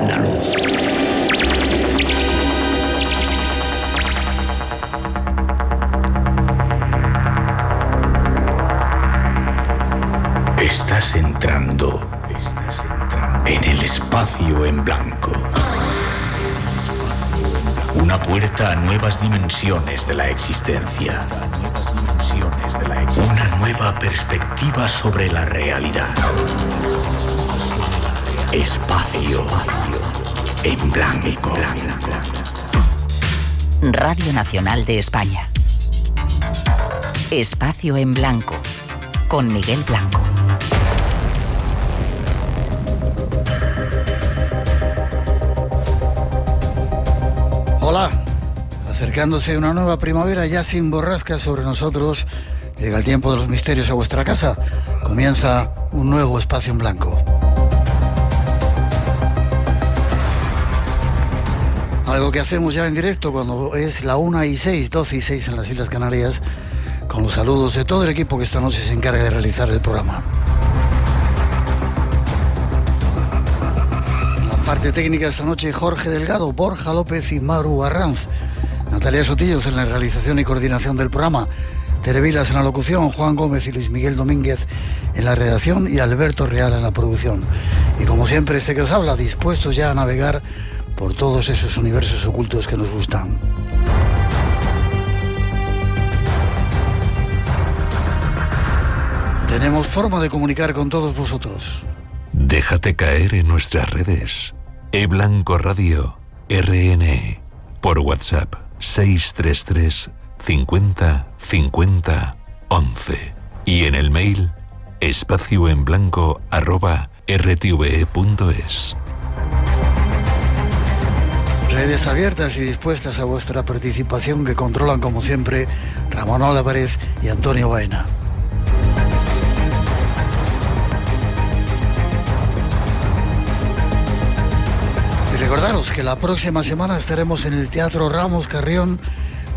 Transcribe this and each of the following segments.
la luz. Estás entrando en el espacio en blanco. Una puerta a nuevas dimensiones de la existencia. Una nueva perspectiva sobre la realidad. Espacio en blanco. Radio Nacional de España. Espacio en blanco. Con Miguel Blanco. Hola, acercándose una nueva primavera ya sin borrascas sobre nosotros, llega el tiempo de los misterios a vuestra casa. Comienza un nuevo espacio en blanco. Algo que hacemos ya en directo cuando es la 1:06, 12:06 en las Islas Canarias, con los saludos de todo el equipo que esta noche se encarga de realizar el programa. Parte técnica esta noche, Jorge Delgado, Borja López y Maru Arranz. Natalia Sotillos en la realización y coordinación del programa. Tere Vilas en la locución, Juan Gómez y Luis Miguel Domínguez en la redacción y Alberto Real en la producción. Y como siempre, este que os habla, dispuestos ya a navegar por todos esos universos ocultos que nos gustan. Tenemos forma de comunicar con todos vosotros. Déjate caer en nuestras redes. eBlanco Radio, RN. Por WhatsApp, 633 50 50 11. Y en el mail, espacioenblanco@rtve.es. Redes abiertas y dispuestas a vuestra participación que controlan, como siempre, Ramón Álvarez y Antonio Baena. Recordaros que la próxima semana estaremos en el Teatro Ramos Carrión,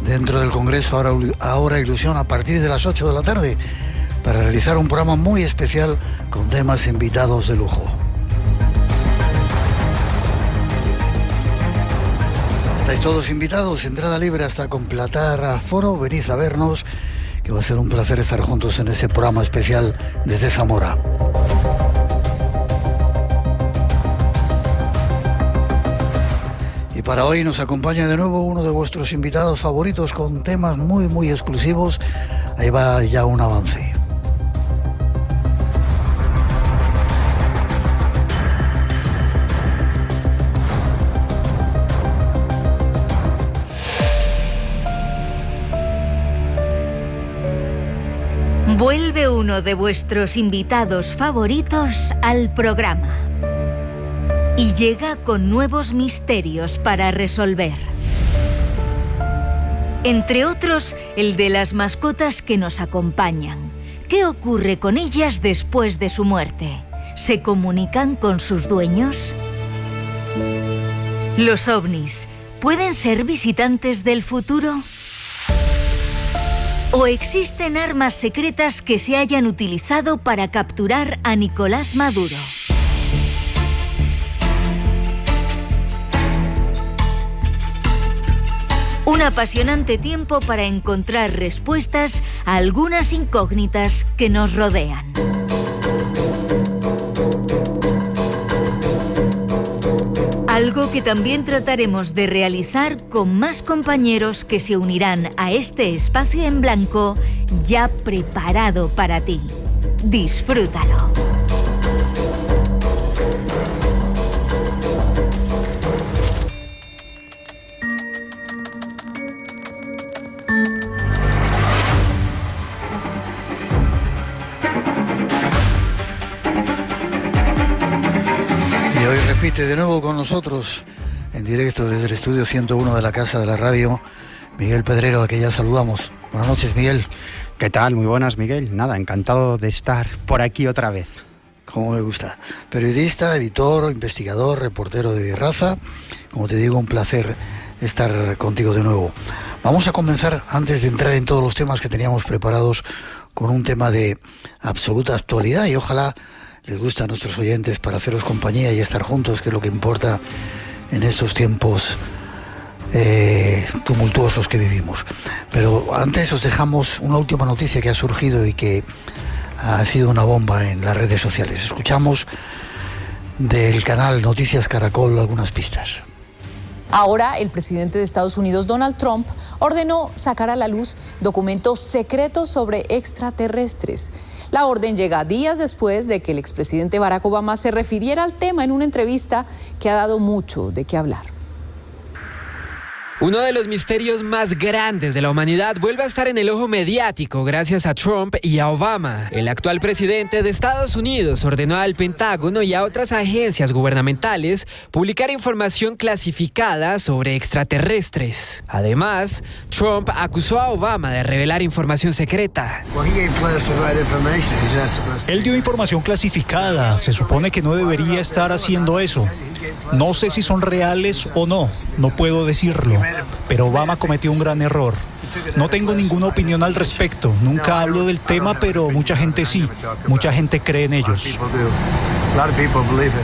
dentro del Congreso Ahora Ilusión, a partir de las 8 de la tarde, para realizar un programa muy especial con temas invitados de lujo. Estáis todos invitados, entrada libre hasta completar aforo, venid a vernos, que va a ser un placer estar juntos en ese programa especial desde Zamora. Y para hoy nos acompaña de nuevo uno de vuestros invitados favoritos con temas muy exclusivos. Ahí va ya un avance. Vuelve uno de vuestros invitados favoritos al programa. Y llega con nuevos misterios para resolver. Entre otros, el de las mascotas que nos acompañan. ¿Qué ocurre con ellas después de su muerte? ¿Se comunican con sus dueños? ¿Los ovnis pueden ser visitantes del futuro? ¿O existen armas secretas que se hayan utilizado para capturar a Nicolás Maduro? Un apasionante tiempo para encontrar respuestas a algunas incógnitas que nos rodean. Algo que también trataremos de realizar con más compañeros que se unirán a este espacio en blanco ya preparado para ti. Disfrútalo. Repite de nuevo con nosotros, en directo desde el estudio 101 de la Casa de la Radio, Miguel Pedrero, al que ya saludamos. Buenas noches, Miguel. ¿Qué tal? Muy buenas, Miguel. Nada, encantado de estar por aquí otra vez. Como me gusta. Periodista, editor, investigador, reportero de raza. Como te digo, un placer estar contigo de nuevo. Vamos a comenzar, antes de entrar en todos los temas que teníamos preparados, con un tema de absoluta actualidad y ojalá les gusta a nuestros oyentes para haceros compañía y estar juntos, que es lo que importa en estos tiempos tumultuosos que vivimos. Pero antes os dejamos una última noticia que ha surgido y que ha sido una bomba en las redes sociales. Escuchamos del canal Noticias Caracol algunas pistas. Ahora, el presidente de Estados Unidos, Donald Trump, ordenó sacar a la luz documentos secretos sobre extraterrestres. La orden llega días después de que el expresidente Barack Obama se refiriera al tema en una entrevista que ha dado mucho de qué hablar. Uno de los misterios más grandes de la humanidad vuelve a estar en el ojo mediático gracias a Trump y a Obama. El actual presidente de Estados Unidos ordenó al Pentágono y a otras agencias gubernamentales publicar información clasificada sobre extraterrestres. Además, Trump acusó a Obama de revelar información secreta. Él dio información clasificada. Se supone que no debería estar haciendo eso. No sé si son reales o no. No puedo decirlo. Pero Obama cometió un gran error. No tengo ninguna opinión al respecto. Nunca hablo del tema, pero mucha gente sí. Mucha gente cree en ellos.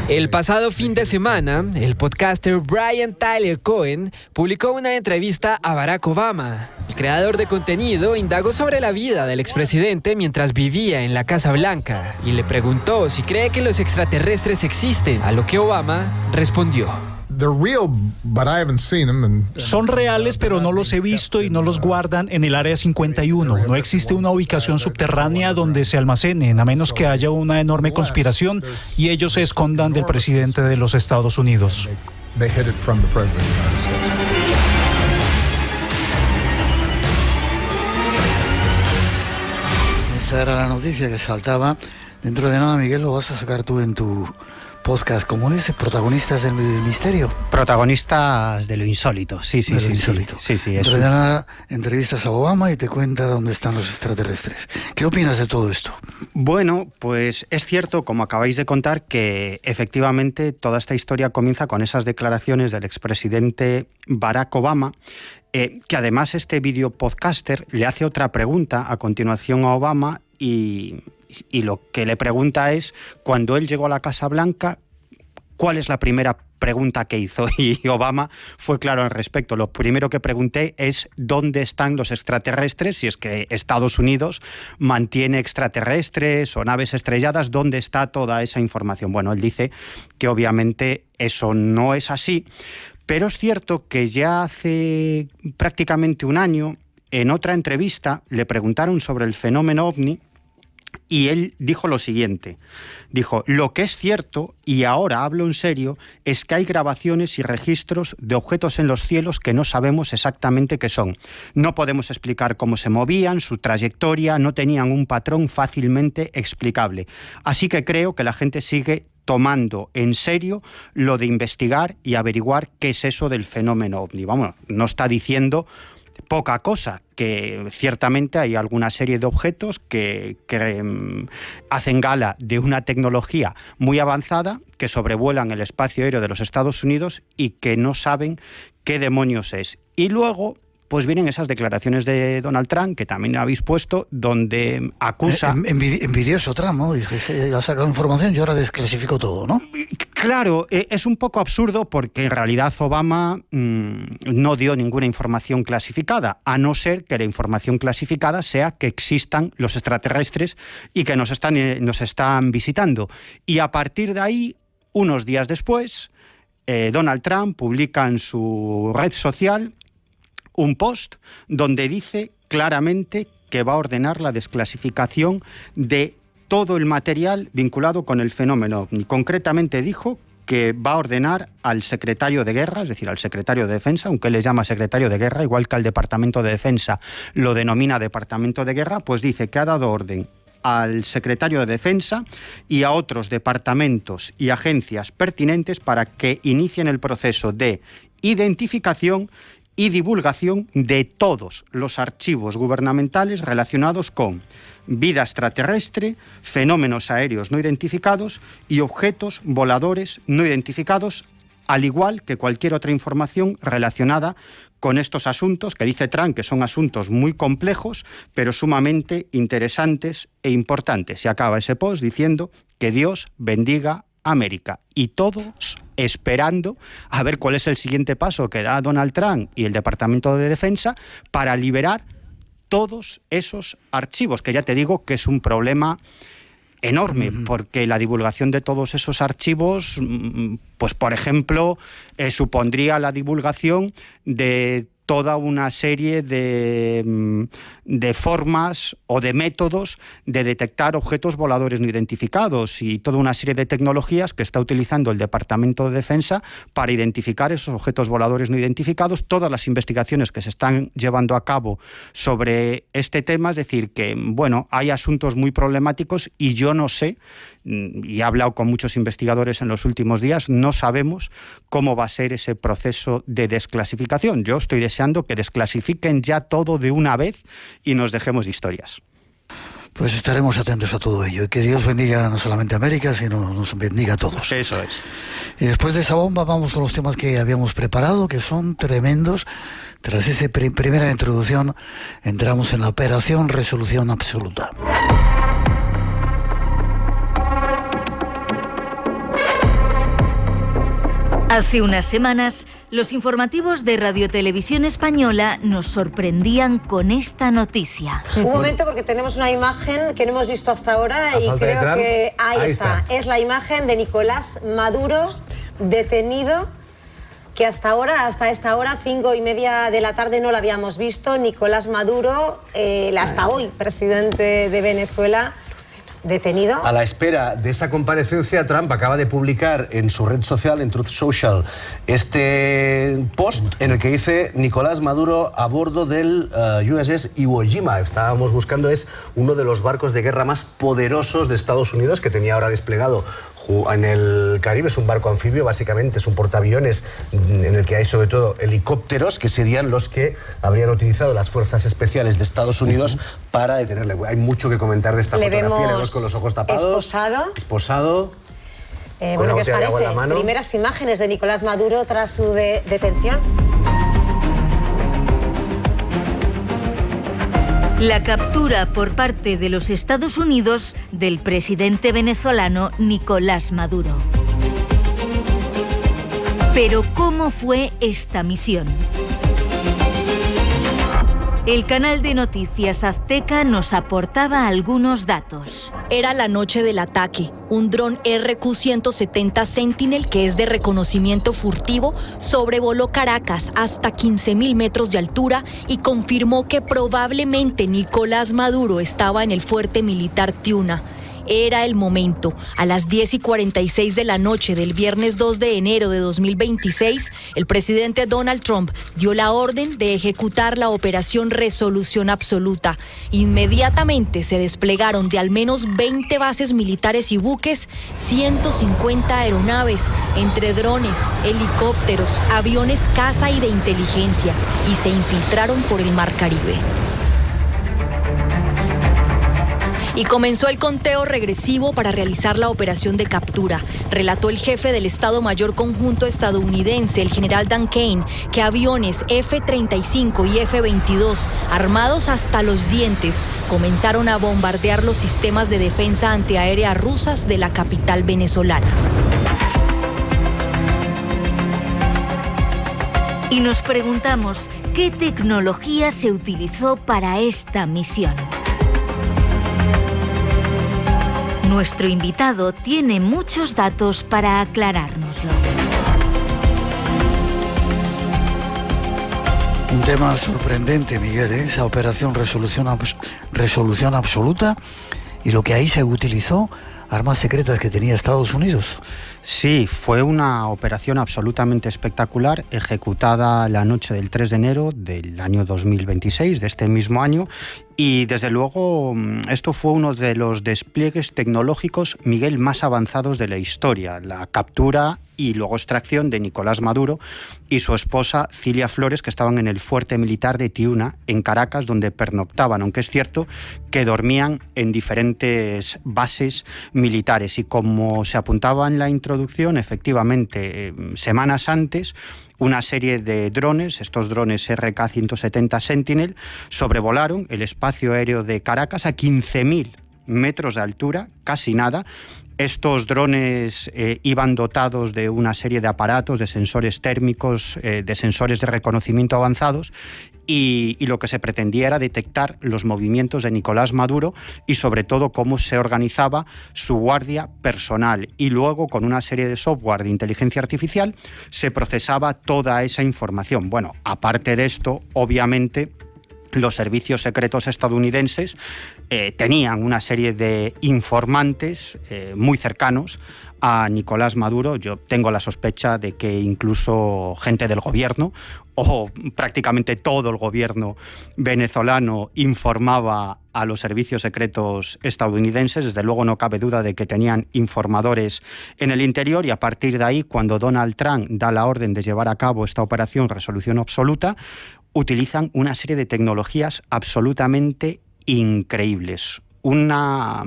El pasado fin de semana, el podcaster Brian Tyler Cohen publicó una entrevista a Barack Obama. El creador de contenido indagó sobre la vida del expresidente mientras vivía en la Casa Blanca y le preguntó si cree que los extraterrestres existen, a lo que Obama respondió: Son reales, pero no los he visto y no los guardan en el Área 51. No existe una ubicación subterránea donde se almacenen, a menos que haya una enorme conspiración y ellos se escondan del presidente de los Estados Unidos. Esa era la noticia que saltaba. Dentro de nada, Miguel, lo vas a sacar tú en tu podcast. ¿Cómo es? ¿Protagonistas del misterio? Protagonistas de lo insólito, sí. Insólito. Sí, Dentro de nada, entrevistas a Obama y te cuenta dónde están los extraterrestres. ¿Qué opinas de todo esto? Bueno, pues es cierto, como acabáis de contar, que efectivamente toda esta historia comienza con esas declaraciones del expresidente Barack Obama, que además este videopodcaster le hace otra pregunta a continuación a Obama y lo que le pregunta es, cuando él llegó a la Casa Blanca, ¿cuál es la primera pregunta que hizo? Y Obama fue claro al respecto. Lo primero que pregunté es ¿dónde están los extraterrestres? Si es que Estados Unidos mantiene extraterrestres o naves estrelladas, ¿dónde está toda esa información? Bueno, él dice que obviamente eso no es así, pero es cierto que ya hace prácticamente un año, en otra entrevista, le preguntaron sobre el fenómeno OVNI. Y él dijo lo siguiente, dijo, lo que es cierto, y ahora hablo en serio, es que hay grabaciones y registros de objetos en los cielos que no sabemos exactamente qué son. No podemos explicar cómo se movían, su trayectoria, no tenían un patrón fácilmente explicable. Así que creo que la gente sigue tomando en serio lo de investigar y averiguar qué es eso del fenómeno OVNI. Vamos, no está diciendo poca cosa, que ciertamente hay alguna serie de objetos que hacen gala de una tecnología muy avanzada, que sobrevuelan el espacio aéreo de los Estados Unidos y que no saben qué demonios es. Y luego pues vienen esas declaraciones de Donald Trump, que también habéis puesto, donde acusa... Envidioso Trump, ¿no? Dice, ha sacado información y ahora desclasificó todo, ¿no? Claro, es un poco absurdo porque en realidad Obama no dio ninguna información clasificada, a no ser que la información clasificada sea que existan los extraterrestres y que nos están visitando. Y a partir de ahí, unos días después, Donald Trump publica en su red social un post donde dice claramente que va a ordenar la desclasificación de todo el material vinculado con el fenómeno OVNI. Concretamente dijo que va a ordenar al secretario de Guerra, es decir, al secretario de Defensa, aunque él le llama secretario de Guerra, igual que al Departamento de Defensa lo denomina Departamento de Guerra, pues dice que ha dado orden al secretario de Defensa y a otros departamentos y agencias pertinentes para que inicien el proceso de identificación y divulgación de todos los archivos gubernamentales relacionados con vida extraterrestre, fenómenos aéreos no identificados y objetos voladores no identificados al igual que cualquier otra información relacionada con estos asuntos, que dice Trump que son asuntos muy complejos, pero sumamente interesantes e importantes. Y acaba ese post diciendo que Dios bendiga América. Y todos esperando a ver cuál es el siguiente paso que da Donald Trump y el Departamento de Defensa para liberar todos esos archivos, que ya te digo que es un problema enorme, porque la divulgación de todos esos archivos, pues por ejemplo, supondría la divulgación de toda una serie de formas o de métodos de detectar objetos voladores no identificados y toda una serie de tecnologías que está utilizando el Departamento de Defensa para identificar esos objetos voladores no identificados, todas las investigaciones que se están llevando a cabo sobre este tema. Es decir, que bueno, hay asuntos muy problemáticos y yo no sé, y he hablado con muchos investigadores en los últimos días, no sabemos cómo va a ser ese proceso de desclasificación. Yo estoy deseando que desclasifiquen ya todo de una vez y nos dejemos de historias. Pues estaremos atentos a todo ello y que Dios bendiga no solamente a América, sino nos bendiga a todos. Eso es. Y después de esa bomba vamos con los temas que habíamos preparado, que son tremendos. Tras esa primera introducción entramos en la operación Resolución Absoluta. Hace unas semanas, los informativos de Radio Televisión Española nos sorprendían con esta noticia. Un momento, porque tenemos una imagen que no hemos visto hasta ahora y creo que ahí está. Es la imagen de Nicolás Maduro detenido, que hasta esta hora, 5:30 de la tarde, no lo habíamos visto. Nicolás Maduro, hasta hoy presidente de Venezuela, detenido. A la espera de esa comparecencia, Trump acaba de publicar en su red social, en Truth Social, este post en el que dice: Nicolás Maduro a bordo del USS Iwo Jima. Estábamos buscando, es uno de los barcos de guerra más poderosos de Estados Unidos, que tenía ahora desplegado en el Caribe. Es un barco anfibio, básicamente es un portaaviones en el que hay sobre todo helicópteros, que serían los que habrían utilizado las fuerzas especiales de Estados Unidos para detenerle. Hay mucho que comentar de esta fotografía. Le vemos con los ojos tapados. Esposado. Bueno, ¿qué os parece? Primeras imágenes de Nicolás Maduro tras su detención. La captura por parte de los Estados Unidos del presidente venezolano Nicolás Maduro. Pero ¿cómo fue esta misión? El canal de noticias Azteca nos aportaba algunos datos. Era la noche del ataque. Un dron RQ-170 Sentinel, que es de reconocimiento furtivo, sobrevoló Caracas hasta 15.000 metros de altura y confirmó que probablemente Nicolás Maduro estaba en el fuerte militar Tiuna. Era el momento. A las 10:46 de la noche del viernes 2 de enero de 2026, el presidente Donald Trump dio la orden de ejecutar la operación Resolución Absoluta. Inmediatamente se desplegaron de al menos 20 bases militares y buques, 150 aeronaves, entre drones, helicópteros, aviones caza y de inteligencia, y se infiltraron por el Mar Caribe. Y comenzó el conteo regresivo para realizar la operación de captura. Relató el jefe del Estado Mayor Conjunto estadounidense, el general Dan Kane, que aviones F-35 y F-22, armados hasta los dientes, comenzaron a bombardear los sistemas de defensa antiaérea rusas de la capital venezolana. Y nos preguntamos, ¿qué tecnología se utilizó para esta misión? Nuestro invitado tiene muchos datos para aclarárnoslo. Un tema sorprendente, Miguel, esa operación Resolución Absoluta, y lo que ahí se utilizó, armas secretas que tenía Estados Unidos. Sí, fue una operación absolutamente espectacular, ejecutada la noche del 3 de enero del año 2026, de este mismo año, y desde luego esto fue uno de los despliegues tecnológicos, Miguel, más avanzados de la historia. La captura y luego extracción de Nicolás Maduro y su esposa Cilia Flores, que estaban en el fuerte militar de Tiuna, en Caracas, donde pernoctaban, aunque es cierto que dormían en diferentes bases militares. Y como se apuntaba en la introducción, producción, efectivamente, semanas antes, una serie de drones, estos drones RK-170 Sentinel, sobrevolaron el espacio aéreo de Caracas a 15.000 metros de altura, casi nada. Estos drones iban dotados de una serie de aparatos, de sensores térmicos, de sensores de reconocimiento avanzados, y lo que se pretendía era detectar los movimientos de Nicolás Maduro y sobre todo cómo se organizaba su guardia personal, y luego con una serie de software de inteligencia artificial se procesaba toda esa información. Bueno, aparte de esto, obviamente los servicios secretos estadounidenses tenían una serie de informantes muy cercanos a Nicolás Maduro. Yo tengo la sospecha de que incluso gente del gobierno, o prácticamente todo el gobierno venezolano, informaba a los servicios secretos estadounidenses. Desde luego no cabe duda de que tenían informadores en el interior, y a partir de ahí, cuando Donald Trump da la orden de llevar a cabo esta operación Resolución Absoluta, utilizan una serie de tecnologías absolutamente increíbles. Una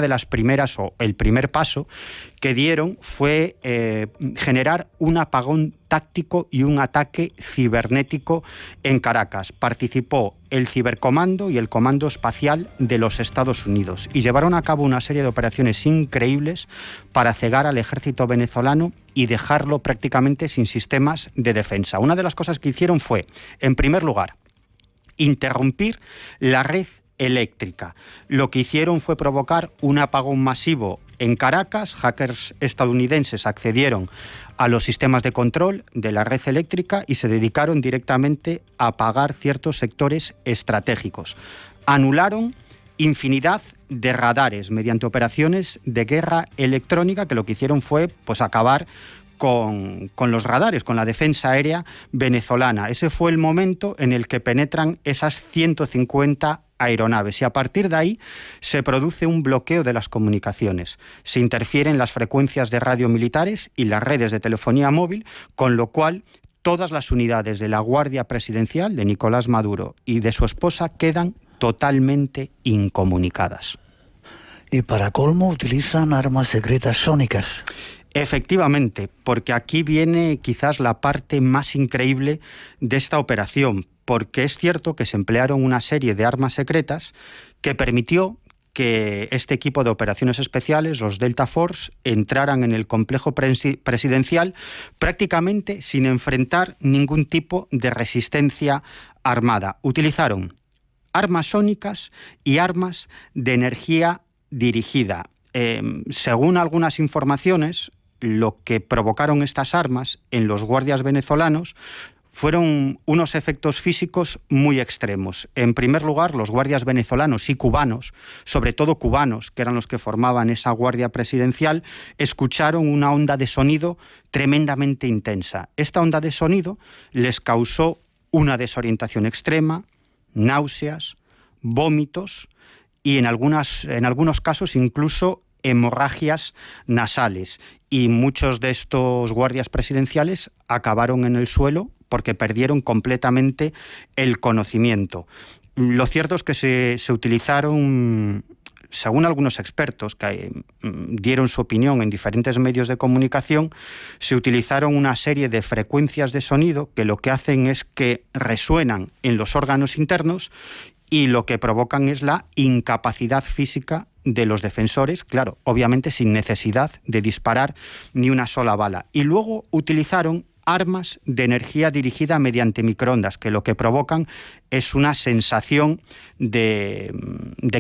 de las primeras, o el primer paso que dieron, fue generar un apagón táctico y un ataque cibernético en Caracas. Participó el Cibercomando y el Comando Espacial de los Estados Unidos, y llevaron a cabo una serie de operaciones increíbles para cegar al ejército venezolano y dejarlo prácticamente sin sistemas de defensa. Una de las cosas que hicieron fue, en primer lugar, interrumpir la red eléctrica. Lo que hicieron fue provocar un apagón masivo en Caracas. Hackers estadounidenses accedieron a los sistemas de control de la red eléctrica y se dedicaron directamente a apagar ciertos sectores estratégicos. Anularon infinidad de radares mediante operaciones de guerra electrónica, que lo que hicieron fue acabar con los radares, con la defensa aérea venezolana. Ese fue el momento en el que penetran esas 150 aeronaves, y a partir de ahí se produce un bloqueo de las comunicaciones. Se interfieren las frecuencias de radio militares y las redes de telefonía móvil, con lo cual todas las unidades de la Guardia Presidencial de Nicolás Maduro y de su esposa quedan totalmente incomunicadas. Y para colmo utilizan armas secretas sónicas. Efectivamente, porque aquí viene quizás la parte más increíble de esta operación, porque es cierto que se emplearon una serie de armas secretas que permitió que este equipo de operaciones especiales, los Delta Force, entraran en el complejo presidencial prácticamente sin enfrentar ningún tipo de resistencia armada. Utilizaron armas sónicas y armas de energía dirigida. Según algunas informaciones, lo que provocaron estas armas en los guardias venezolanos fueron unos efectos físicos muy extremos. En primer lugar, los guardias venezolanos y cubanos, sobre todo cubanos, que eran los que formaban esa guardia presidencial, escucharon una onda de sonido tremendamente intensa. Esta onda de sonido les causó una desorientación extrema, náuseas, vómitos y en algunos casos incluso hemorragias nasales. Y muchos de estos guardias presidenciales acabaron en el suelo porque perdieron completamente el conocimiento. Lo cierto es que se utilizaron, según algunos expertos que dieron su opinión en diferentes medios de comunicación, se utilizaron una serie de frecuencias de sonido que lo que hacen es que resuenan en los órganos internos y lo que provocan es la incapacidad física de los defensores, claro, obviamente sin necesidad de disparar ni una sola bala. Y luego utilizaron armas de energía dirigida mediante microondas, que lo que provocan es una sensación de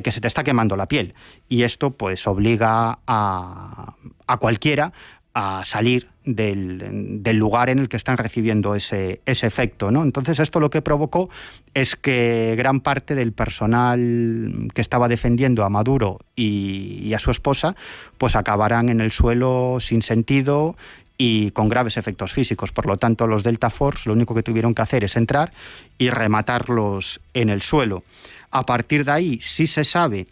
que se te está quemando la piel. Y esto pues obliga a cualquiera a salir del lugar en el que están recibiendo ese efecto, ¿no? Entonces esto lo que provocó es que gran parte del personal que estaba defendiendo a Maduro y a su esposa pues acabaran en el suelo sin sentido y con graves efectos físicos. Por lo tanto, los Delta Force lo único que tuvieron que hacer es entrar y rematarlos en el suelo. A partir de ahí sí se sabe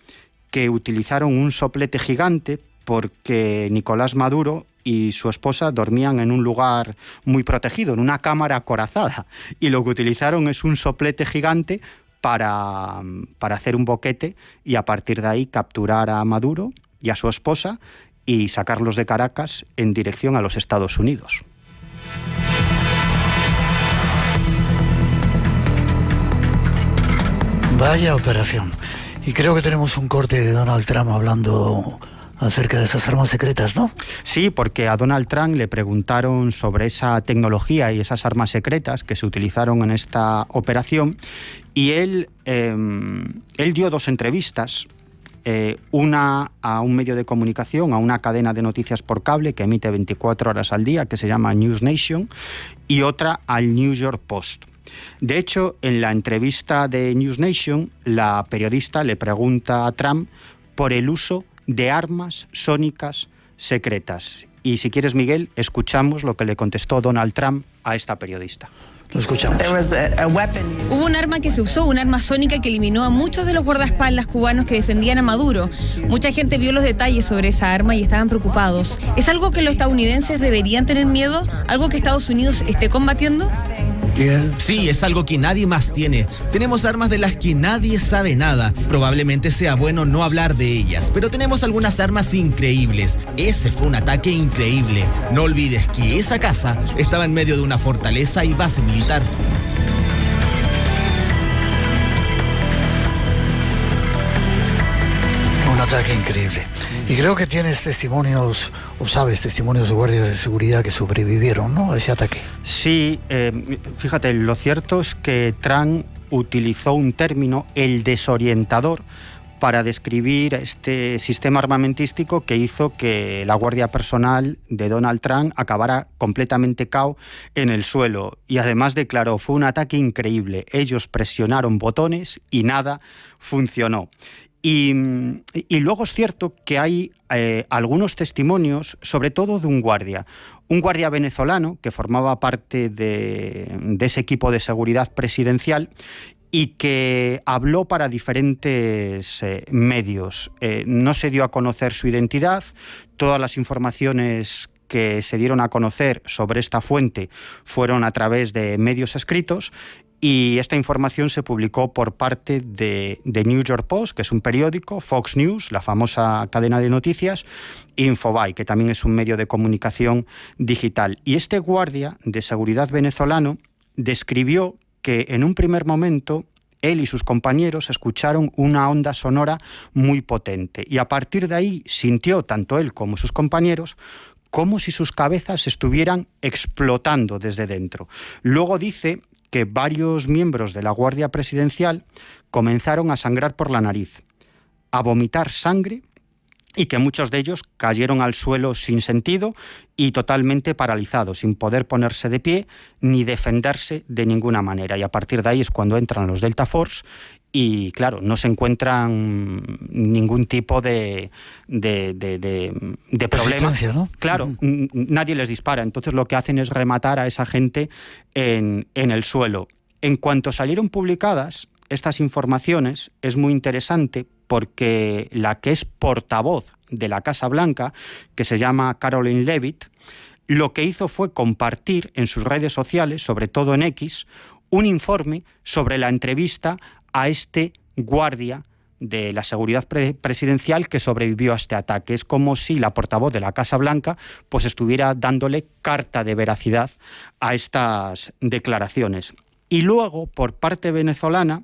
que utilizaron un soplete gigante porque Nicolás Maduro y su esposa dormían en un lugar muy protegido, en una cámara acorazada, y lo que utilizaron es un soplete gigante para hacer un boquete y a partir de ahí capturar a Maduro y a su esposa y sacarlos de Caracas en dirección a los Estados Unidos. Vaya operación. Y creo que tenemos un corte de Donald Trump hablando acerca de esas armas secretas, ¿no? Sí, porque a Donald Trump le preguntaron sobre esa tecnología y esas armas secretas que se utilizaron en esta operación, y él dio dos entrevistas, una a un medio de comunicación, a una cadena de noticias por cable que emite 24 horas al día, que se llama News Nation, y otra al New York Post. De hecho, en la entrevista de News Nation, la periodista le pregunta a Trump por el uso de armas sónicas secretas. Y si quieres, Miguel, escuchamos lo que le contestó Donald Trump a esta periodista. Lo escuchamos. Hubo un arma que se usó, un arma sónica que eliminó a muchos de los guardaespaldas cubanos que defendían a Maduro. Mucha gente vio los detalles sobre esa arma y estaban preocupados. ¿Es algo que los estadounidenses deberían tener miedo? ¿Algo que Estados Unidos esté combatiendo? Sí, es algo que nadie más tiene. Tenemos armas de las que nadie sabe nada. Probablemente sea bueno no hablar de ellas, pero tenemos algunas armas increíbles. Ese fue un ataque increíble. No olvides que esa casa estaba en medio de una fortaleza y base militar. Un ataque increíble. Y creo que tienes testimonios, o sabes, testimonios de guardias de seguridad que sobrevivieron, ¿no?, a ese ataque. Sí, fíjate, lo cierto es que Trump utilizó un término, el desorientador, para describir este sistema armamentístico que hizo que la guardia personal de Donald Trump acabara completamente cao en el suelo. Y además declaró, fue un ataque increíble. Ellos presionaron botones y nada funcionó. Y luego es cierto que hay algunos testimonios, sobre todo de un guardia venezolano que formaba parte de ese equipo de seguridad presidencial y que habló para diferentes medios. No se dio a conocer su identidad, todas las informaciones que se dieron a conocer sobre esta fuente fueron a través de medios escritos, y esta información se publicó por parte de New York Post, que es un periódico, Fox News, la famosa cadena de noticias, Infobae, que también es un medio de comunicación digital. Y este guardia de seguridad venezolano describió que en un primer momento él y sus compañeros escucharon una onda sonora muy potente, y a partir de ahí sintió, tanto él como sus compañeros, como si sus cabezas estuvieran explotando desde dentro. Luego dice que varios miembros de la Guardia Presidencial comenzaron a sangrar por la nariz, a vomitar sangre, y que muchos de ellos cayeron al suelo sin sentido y totalmente paralizados, sin poder ponerse de pie ni defenderse de ninguna manera. Y a partir de ahí es cuando entran los Delta Force y, claro, no se encuentran ningún tipo de problema, ¿no? Claro, nadie les dispara. Entonces lo que hacen es rematar a esa gente en el suelo. En cuanto salieron publicadas estas informaciones, es muy interesante porque la que es portavoz de la Casa Blanca, que se llama Caroline Leavitt, lo que hizo fue compartir en sus redes sociales, sobre todo en X, un informe sobre la entrevista a este guardia de la seguridad presidencial que sobrevivió a este ataque. Es como si la portavoz de la Casa Blanca pues estuviera dándole carta de veracidad a estas declaraciones. Y luego, por parte venezolana,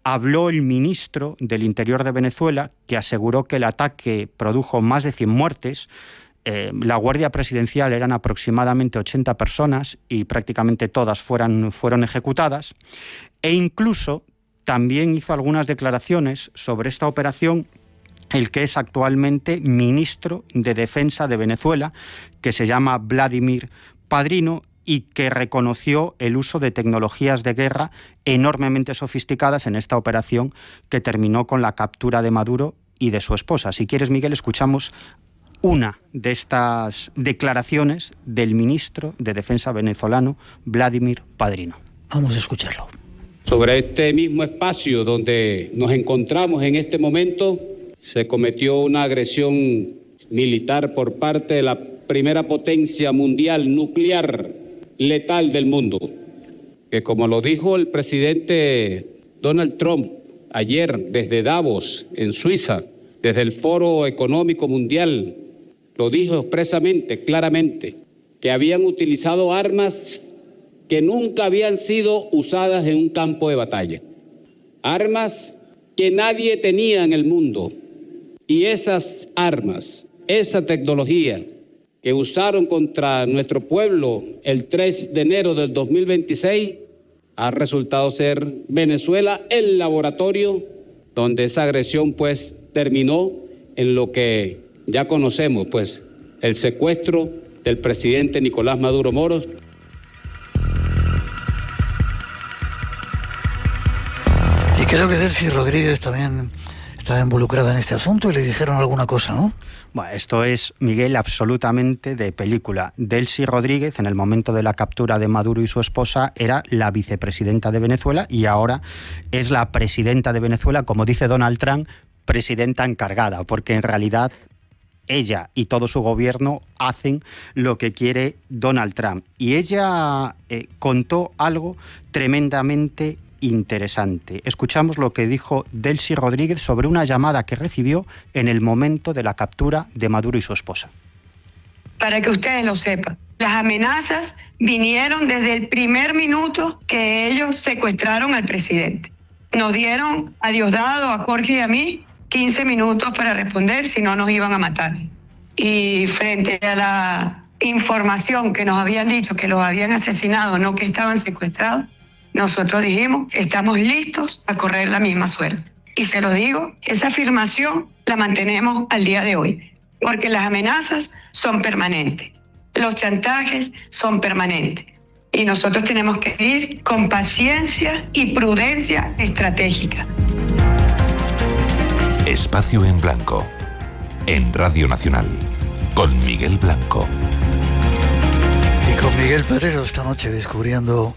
habló el ministro del Interior de Venezuela, que aseguró que el ataque produjo más de 100 muertes. La Guardia Presidencial eran aproximadamente 80 personas y prácticamente todas fueron ejecutadas. E incluso también hizo algunas declaraciones sobre esta operación el que es actualmente ministro de Defensa de Venezuela, que se llama Vladimir Padrino, y que reconoció el uso de tecnologías de guerra enormemente sofisticadas en esta operación que terminó con la captura de Maduro y de su esposa. Si quieres, Miguel, escuchamos una de estas declaraciones del ministro de Defensa venezolano, Vladimir Padrino. Vamos a escucharlo. Sobre este mismo espacio donde nos encontramos en este momento, se cometió una agresión militar por parte de la primera potencia mundial nuclear letal del mundo, que, como lo dijo el presidente Donald Trump ayer desde Davos, en Suiza, desde el Foro Económico Mundial, lo dijo expresamente, claramente, que habían utilizado armas que nunca habían sido usadas en un campo de batalla. Armas que nadie tenía en el mundo. Y esas armas, esa tecnología que usaron contra nuestro pueblo el 3 de enero del 2026, ha resultado ser Venezuela el laboratorio donde esa agresión pues terminó en lo que ya conocemos, pues el secuestro del presidente Nicolás Maduro Moros. Y creo que Delcy Rodríguez también estaba involucrada en este asunto y le dijeron alguna cosa, ¿no? Bueno, esto es, Miguel, absolutamente de película. Delcy Rodríguez, en el momento de la captura de Maduro y su esposa, era la vicepresidenta de Venezuela y ahora es la presidenta de Venezuela, como dice Donald Trump, presidenta encargada, porque en realidad ella y todo su gobierno hacen lo que quiere Donald Trump. Y ella contó algo tremendamente interesante. Escuchamos lo que dijo Delcy Rodríguez sobre una llamada que recibió en el momento de la captura de Maduro y su esposa. Para que ustedes lo sepan, las amenazas vinieron desde el primer minuto que ellos secuestraron al presidente. Nos dieron a Diosdado, a Jorge y a mí 15 minutos para responder, si no nos iban a matar. Y frente a la información que nos habían dicho que los habían asesinado, no que estaban secuestrados, nosotros dijimos, estamos listos a correr la misma suerte. Y se lo digo, esa afirmación la mantenemos al día de hoy, porque las amenazas son permanentes, los chantajes son permanentes. Y nosotros tenemos que ir con paciencia y prudencia estratégica. Espacio en Blanco, en Radio Nacional, con Miguel Blanco. Y con Miguel Pedrero esta noche descubriendo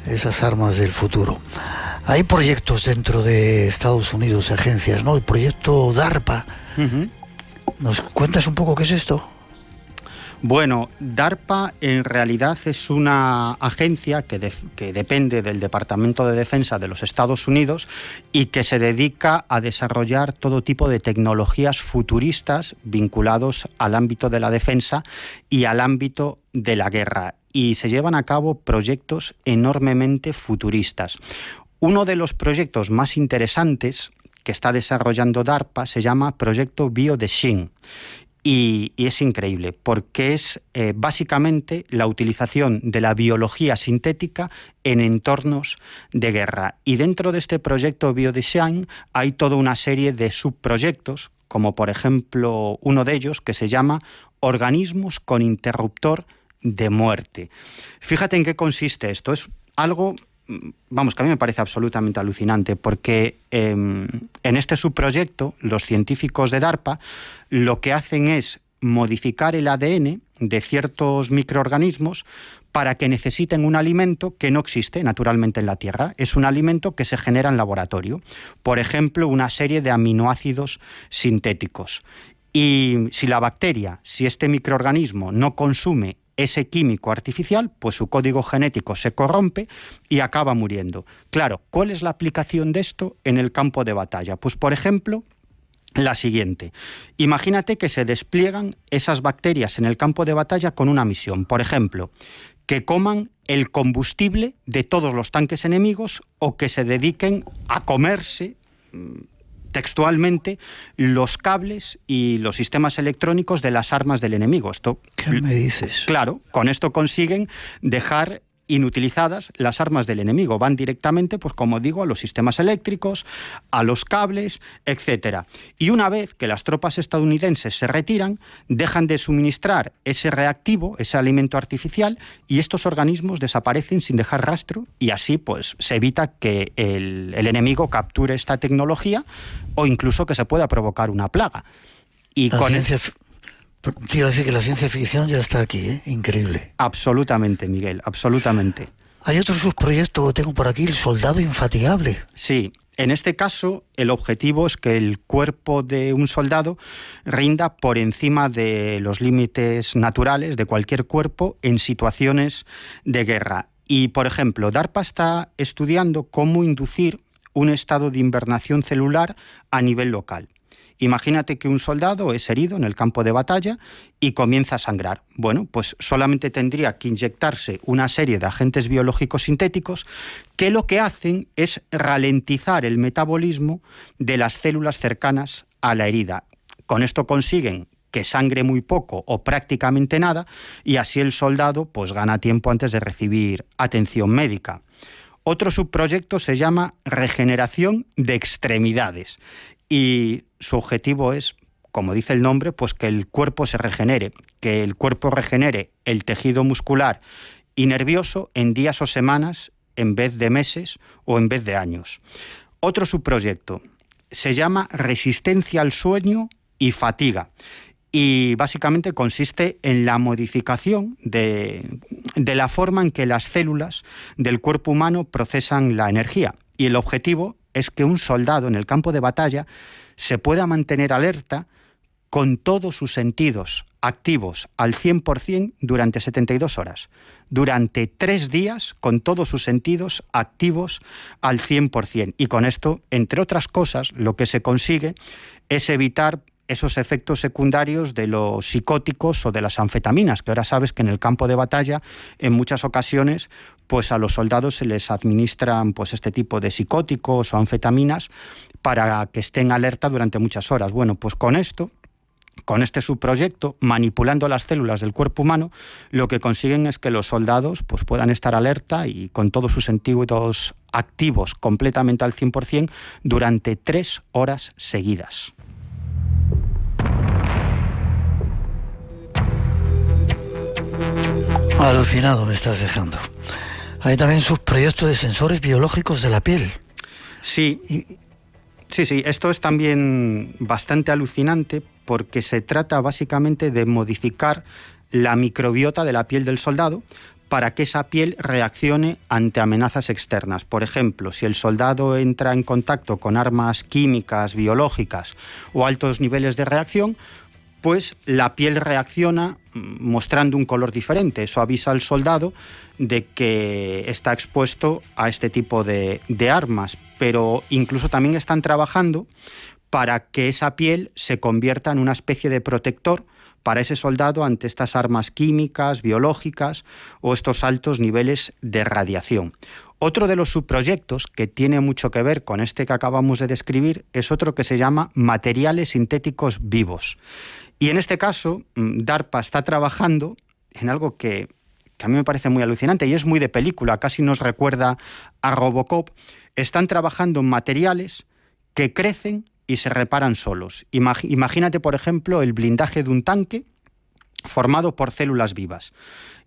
esas armas del futuro. Hay proyectos dentro de Estados Unidos, agencias, ¿no? El proyecto DARPA. ¿Nos cuentas un poco qué es esto? Bueno, DARPA en realidad es una agencia que depende del Departamento de Defensa de los Estados Unidos y que se dedica a desarrollar todo tipo de tecnologías futuristas vinculados al ámbito de la defensa y al ámbito de la guerra. Y se llevan a cabo proyectos enormemente futuristas. Uno de los proyectos más interesantes que está desarrollando DARPA se llama Proyecto BioDeshin. Y es increíble porque es básicamente la utilización de la biología sintética en entornos de guerra. Y dentro de este proyecto BioDeshin hay toda una serie de subproyectos, como por ejemplo uno de ellos que se llama Organismos con interruptor de muerte. Fíjate en qué consiste esto. Es algo, vamos, que a mí me parece absolutamente alucinante, porque en este subproyecto los científicos de DARPA lo que hacen es modificar el ADN de ciertos microorganismos para que necesiten un alimento que no existe naturalmente en la Tierra. Es un alimento que se genera en laboratorio. Por ejemplo, una serie de aminoácidos sintéticos. Y si la bacteria, si este microorganismo no consume ese químico artificial, pues su código genético se corrompe y acaba muriendo. Claro, ¿cuál es la aplicación de esto en el campo de batalla? Pues, por ejemplo, la siguiente. Imagínate que se despliegan esas bacterias en el campo de batalla con una misión. Por ejemplo, que coman el combustible de todos los tanques enemigos o que se dediquen a comerse textualmente los cables y los sistemas electrónicos de las armas del enemigo. ¿Qué me dices? Claro, con esto consiguen dejar inutilizadas las armas del enemigo. Van directamente, pues como digo, a los sistemas eléctricos, a los cables, etcétera. Y una vez que las tropas estadounidenses se retiran, dejan de suministrar ese reactivo, ese alimento artificial, y estos organismos desaparecen sin dejar rastro, y así pues se evita que el enemigo capture esta tecnología o incluso que se pueda provocar una plaga. Y te iba a decir que la ciencia ficción ya está aquí, ¿eh? Increíble. Absolutamente, Miguel, absolutamente. Hay otro subproyecto que tengo por aquí, el soldado infatigable. Sí, en este caso el objetivo es que el cuerpo de un soldado rinda por encima de los límites naturales de cualquier cuerpo en situaciones de guerra. Y, por ejemplo, DARPA está estudiando cómo inducir un estado de hibernación celular a nivel local. Imagínate que un soldado es herido en el campo de batalla y comienza a sangrar. Bueno, pues solamente tendría que inyectarse una serie de agentes biológicos sintéticos que lo que hacen es ralentizar el metabolismo de las células cercanas a la herida. Con esto consiguen que sangre muy poco o prácticamente nada, y así el soldado pues gana tiempo antes de recibir atención médica. Otro subproyecto se llama regeneración de extremidades y su objetivo es, como dice el nombre, pues que el cuerpo se regenere, que el cuerpo regenere el tejido muscular y nervioso en días o semanas en vez de meses o en vez de años. Otro subproyecto se llama resistencia al sueño y fatiga. Y básicamente consiste en la modificación de la forma en que las células del cuerpo humano procesan la energía. Y el objetivo es que un soldado en el campo de batalla se pueda mantener alerta con todos sus sentidos activos al 100% durante 72 horas. Durante 3 días con todos sus sentidos activos al 100%. Y con esto, entre otras cosas, lo que se consigue es evitar esos efectos secundarios de los psicóticos o de las anfetaminas, que ahora sabes que en el campo de batalla en muchas ocasiones pues a los soldados se les administran pues este tipo de psicóticos o anfetaminas para que estén alerta durante muchas horas. Bueno, pues con esto, con este subproyecto, manipulando las células del cuerpo humano, lo que consiguen es que los soldados pues puedan estar alerta y con todos sus sentidos activos completamente al 100% durante 3 horas seguidas. Alucinado me estás dejando. Hay también subproyectos de sensores biológicos de la piel. Sí, sí, esto es también bastante alucinante porque se trata básicamente de modificar la microbiota de la piel del soldado para que esa piel reaccione ante amenazas externas. Por ejemplo, si el soldado entra en contacto con armas químicas, biológicas o altos niveles de reacción, pues la piel reacciona mostrando un color diferente. Eso avisa al soldado de que está expuesto a este tipo de armas, pero incluso también están trabajando para que esa piel se convierta en una especie de protector para ese soldado ante estas armas químicas, biológicas o estos altos niveles de radiación. Otro de los subproyectos que tiene mucho que ver con este que acabamos de describir es otro que se llama materiales sintéticos vivos. Y en este caso, DARPA está trabajando en algo que a mí me parece muy alucinante y es muy de película, casi nos recuerda a Robocop. Están trabajando en materiales que crecen y se reparan solos. Imagínate, por ejemplo, el blindaje de un tanque formado por células vivas.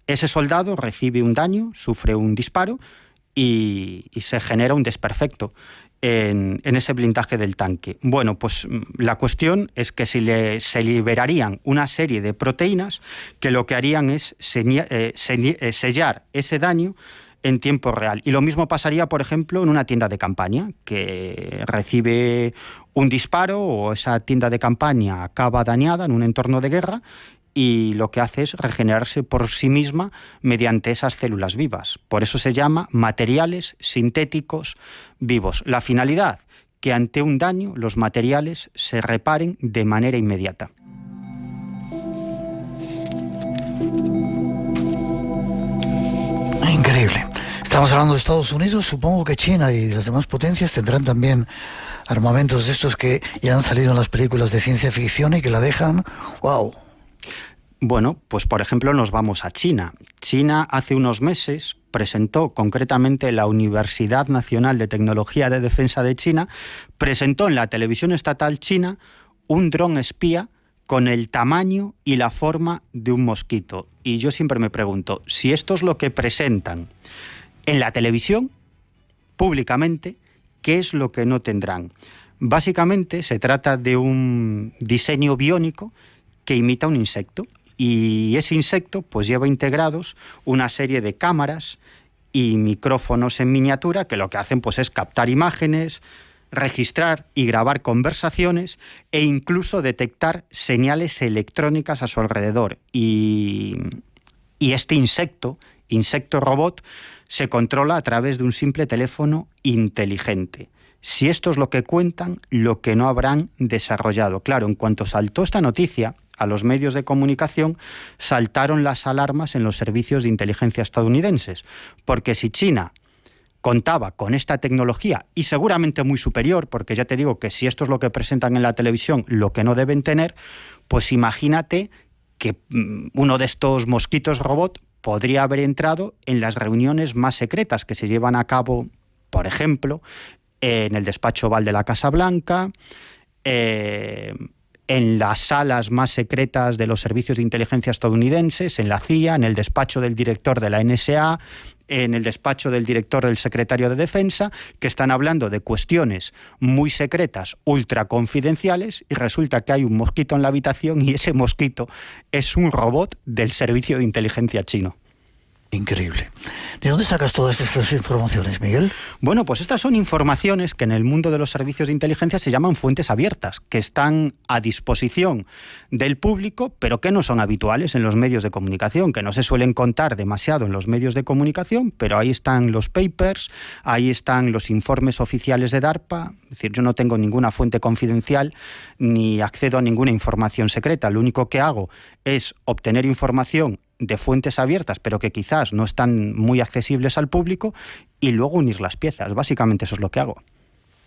Ese soldado recibe un daño, sufre un disparo y se genera un desperfecto en ese blindaje del tanque. Bueno, pues la cuestión es que se liberarían una serie de proteínas que lo que harían es sellar ese daño en tiempo real. Y lo mismo pasaría, por ejemplo, en una tienda de campaña, que recibe un disparo o esa tienda de campaña acaba dañada en un entorno de guerra y lo que hace es regenerarse por sí misma mediante esas células vivas. Por eso se llama materiales sintéticos vivos. La finalidad, que ante un daño los materiales se reparen de manera inmediata. Increíble. Estamos hablando de Estados Unidos, supongo que China y las demás potencias tendrán también armamentos de estos que ya han salido en las películas de ciencia ficción y que la dejan, wow. Bueno, pues por ejemplo nos vamos a China. China hace unos meses presentó, concretamente la Universidad Nacional de Tecnología de Defensa de China, presentó en la televisión estatal china un dron espía con el tamaño y la forma de un mosquito. Y yo siempre me pregunto, si esto es lo que presentan en la televisión, públicamente, ¿qué es lo que no tendrán? Básicamente se trata de un diseño biónico que imita un insecto. Y ese insecto pues lleva integrados una serie de cámaras y micrófonos en miniatura que lo que hacen pues es captar imágenes, registrar y grabar conversaciones e incluso detectar señales electrónicas a su alrededor. Y este insecto robot, se controla a través de un simple teléfono inteligente. si esto es lo que cuentan, lo que no habrán desarrollado. Claro, en cuanto saltó esta noticia a los medios de comunicación, saltaron las alarmas en los servicios de inteligencia estadounidenses, porque si China contaba con esta tecnología, y seguramente muy superior, porque ya te digo que si esto es lo que presentan en la televisión, lo que no deben tener, pues imagínate que uno de estos mosquitos robot podría haber entrado en las reuniones más secretas que se llevan a cabo, por ejemplo, en el despacho Oval de la Casa Blanca, en las salas más secretas de los servicios de inteligencia estadounidenses, en la CIA, en el despacho del director de la NSA, en el despacho del director del secretario de Defensa, que están hablando de cuestiones muy secretas, ultra confidenciales, y resulta que hay un mosquito en la habitación y ese mosquito es un robot del servicio de inteligencia chino. Increíble. ¿De dónde sacas todas estas informaciones, Miguel? Bueno, pues estas son informaciones que en el mundo de los servicios de inteligencia se llaman fuentes abiertas, que están a disposición del público, pero que no son habituales en los medios de comunicación, que no se suelen contar demasiado en los medios de comunicación, pero ahí están los papers, ahí están los informes oficiales de DARPA. Es decir, yo no tengo ninguna fuente confidencial ni accedo a ninguna información secreta. Lo único que hago es obtener información de fuentes abiertas, pero que quizás no están muy accesibles al público, y luego unir las piezas. Básicamente eso es lo que hago.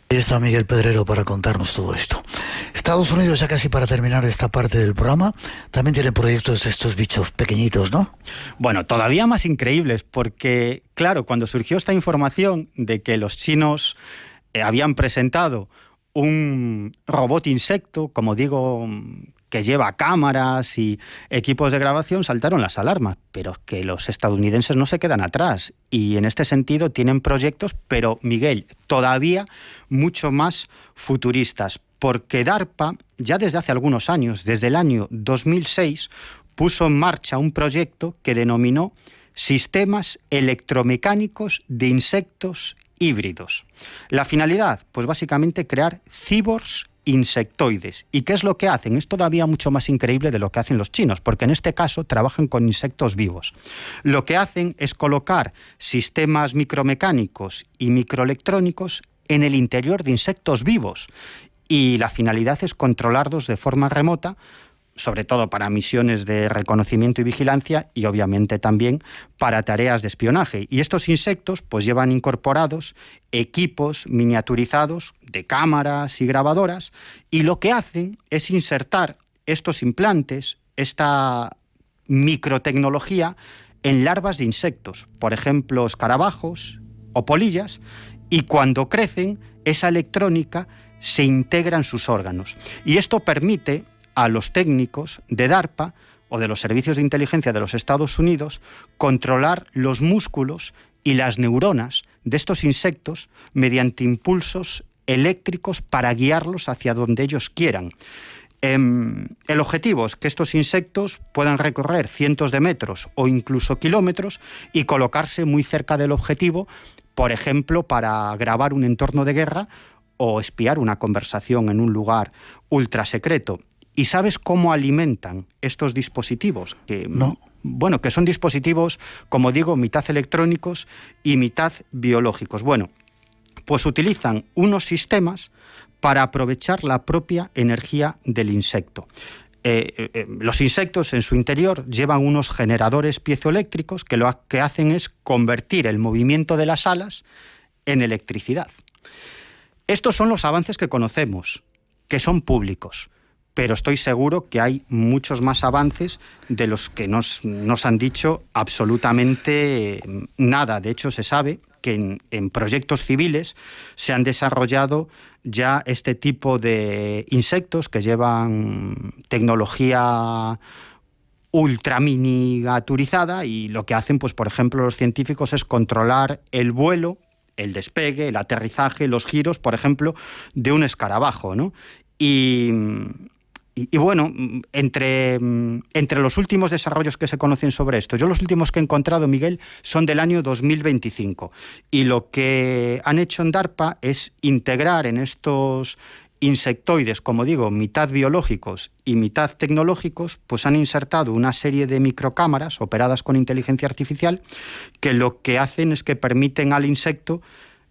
Ahí está Miguel Pedrero para contarnos todo esto. Estados Unidos, ya casi para terminar esta parte del programa, también tiene proyectos de estos bichos pequeñitos, ¿no? Bueno, todavía más increíbles, porque, claro, cuando surgió esta información de que los chinos habían presentado un robot insecto, como digo, que lleva cámaras y equipos de grabación, saltaron las alarmas, pero que los estadounidenses no se quedan atrás y en este sentido tienen proyectos, pero Miguel, todavía mucho más futuristas, porque DARPA ya desde hace algunos años, desde el año 2006, puso en marcha un proyecto que denominó Sistemas Electromecánicos de Insectos Híbridos. La finalidad, pues básicamente crear cyborgs insectoides. ¿Y qué es lo que hacen? Es todavía mucho más increíble de lo que hacen los chinos, porque en este caso trabajan con insectos vivos. Lo que hacen es colocar sistemas micromecánicos y microelectrónicos en el interior de insectos vivos, y la finalidad es controlarlos de forma remota, sobre todo para misiones de reconocimiento y vigilancia, y obviamente también para tareas de espionaje. Y estos insectos pues llevan incorporados equipos miniaturizados de cámaras y grabadoras, y lo que hacen es insertar estos implantes, esta microtecnología, en larvas de insectos, por ejemplo, escarabajos o polillas, y cuando crecen, esa electrónica se integra en sus órganos. Y esto permite a los técnicos de DARPA o de los servicios de inteligencia de los Estados Unidos controlar los músculos y las neuronas de estos insectos mediante impulsos eléctricos para guiarlos hacia donde ellos quieran. El objetivo es que estos insectos puedan recorrer cientos de metros o incluso kilómetros y colocarse muy cerca del objetivo, por ejemplo, para grabar un entorno de guerra o espiar una conversación en un lugar ultra secreto. ¿Y sabes cómo alimentan estos dispositivos? No. Bueno, que son dispositivos, como digo, mitad electrónicos y mitad biológicos. Bueno, pues utilizan unos sistemas para aprovechar la propia energía del insecto. Los insectos en su interior llevan unos generadores piezoeléctricos que lo que hacen es convertir el movimiento de las alas en electricidad. Estos son los avances que conocemos, que son públicos, pero estoy seguro que hay muchos más avances de los que nos han dicho absolutamente nada. De hecho, se sabe que en proyectos civiles se han desarrollado ya este tipo de insectos que llevan tecnología ultra miniaturizada, y lo que hacen, pues por ejemplo, los científicos es controlar el vuelo, el despegue, el aterrizaje, los giros, por ejemplo, de un escarabajo, ¿no? Y bueno, entre los últimos desarrollos que se conocen sobre esto, yo los últimos que he encontrado, Miguel, son del año 2025. Y lo que han hecho en DARPA es integrar en estos insectoides, como digo, mitad biológicos y mitad tecnológicos, pues han insertado una serie de microcámaras operadas con inteligencia artificial que lo que hacen es que permiten al insecto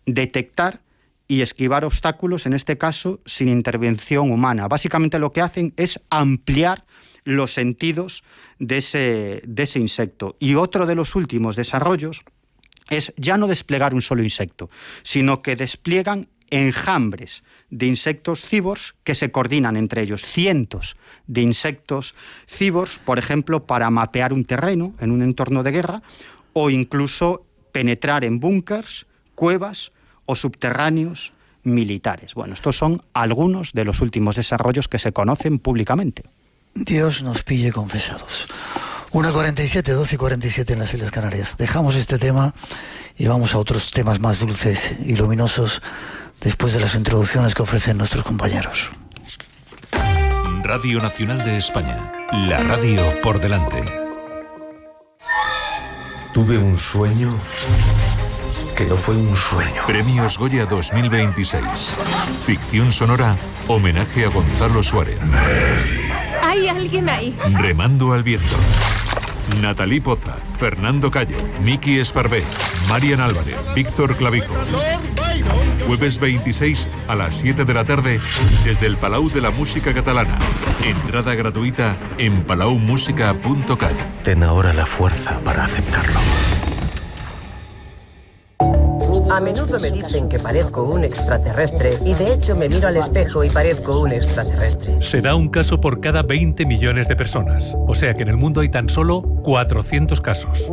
detectar y esquivar obstáculos, en este caso sin intervención humana. Básicamente lo que hacen es ampliar los sentidos de ese insecto. Y otro de los últimos desarrollos es ya no desplegar un solo insecto, sino que despliegan enjambres de insectos cibors que se coordinan entre ellos, cientos de insectos cibors, por ejemplo, para mapear un terreno en un entorno de guerra o incluso penetrar en búnkers, cuevas o subterráneos militares. Bueno, estos son algunos de los últimos desarrollos que se conocen públicamente. Dios nos pille confesados. 1:47, 12:47 en las Islas Canarias. Dejamos este tema y vamos a otros temas más dulces y luminosos después de las introducciones que ofrecen nuestros compañeros. Radio Nacional de España, la radio por delante. Tuve un sueño que no fue un sueño. Premios Goya 2026. Ficción sonora, homenaje a Gonzalo Suárez. ¿Hay alguien ahí? Remando al viento. Natalí Poza, Fernando Cayo, Miki Esparvé, Marian Álvarez, Víctor Clavijo. Jueves 26 a las 7 de la tarde desde el Palau de la Música Catalana. Entrada gratuita en palaumusica.cat. Ten ahora la fuerza para aceptarlo. A menudo me dicen que parezco un extraterrestre y de hecho me miro al espejo y parezco un extraterrestre. Se da un caso por cada 20 millones de personas. O sea que en el mundo hay tan solo 400 casos.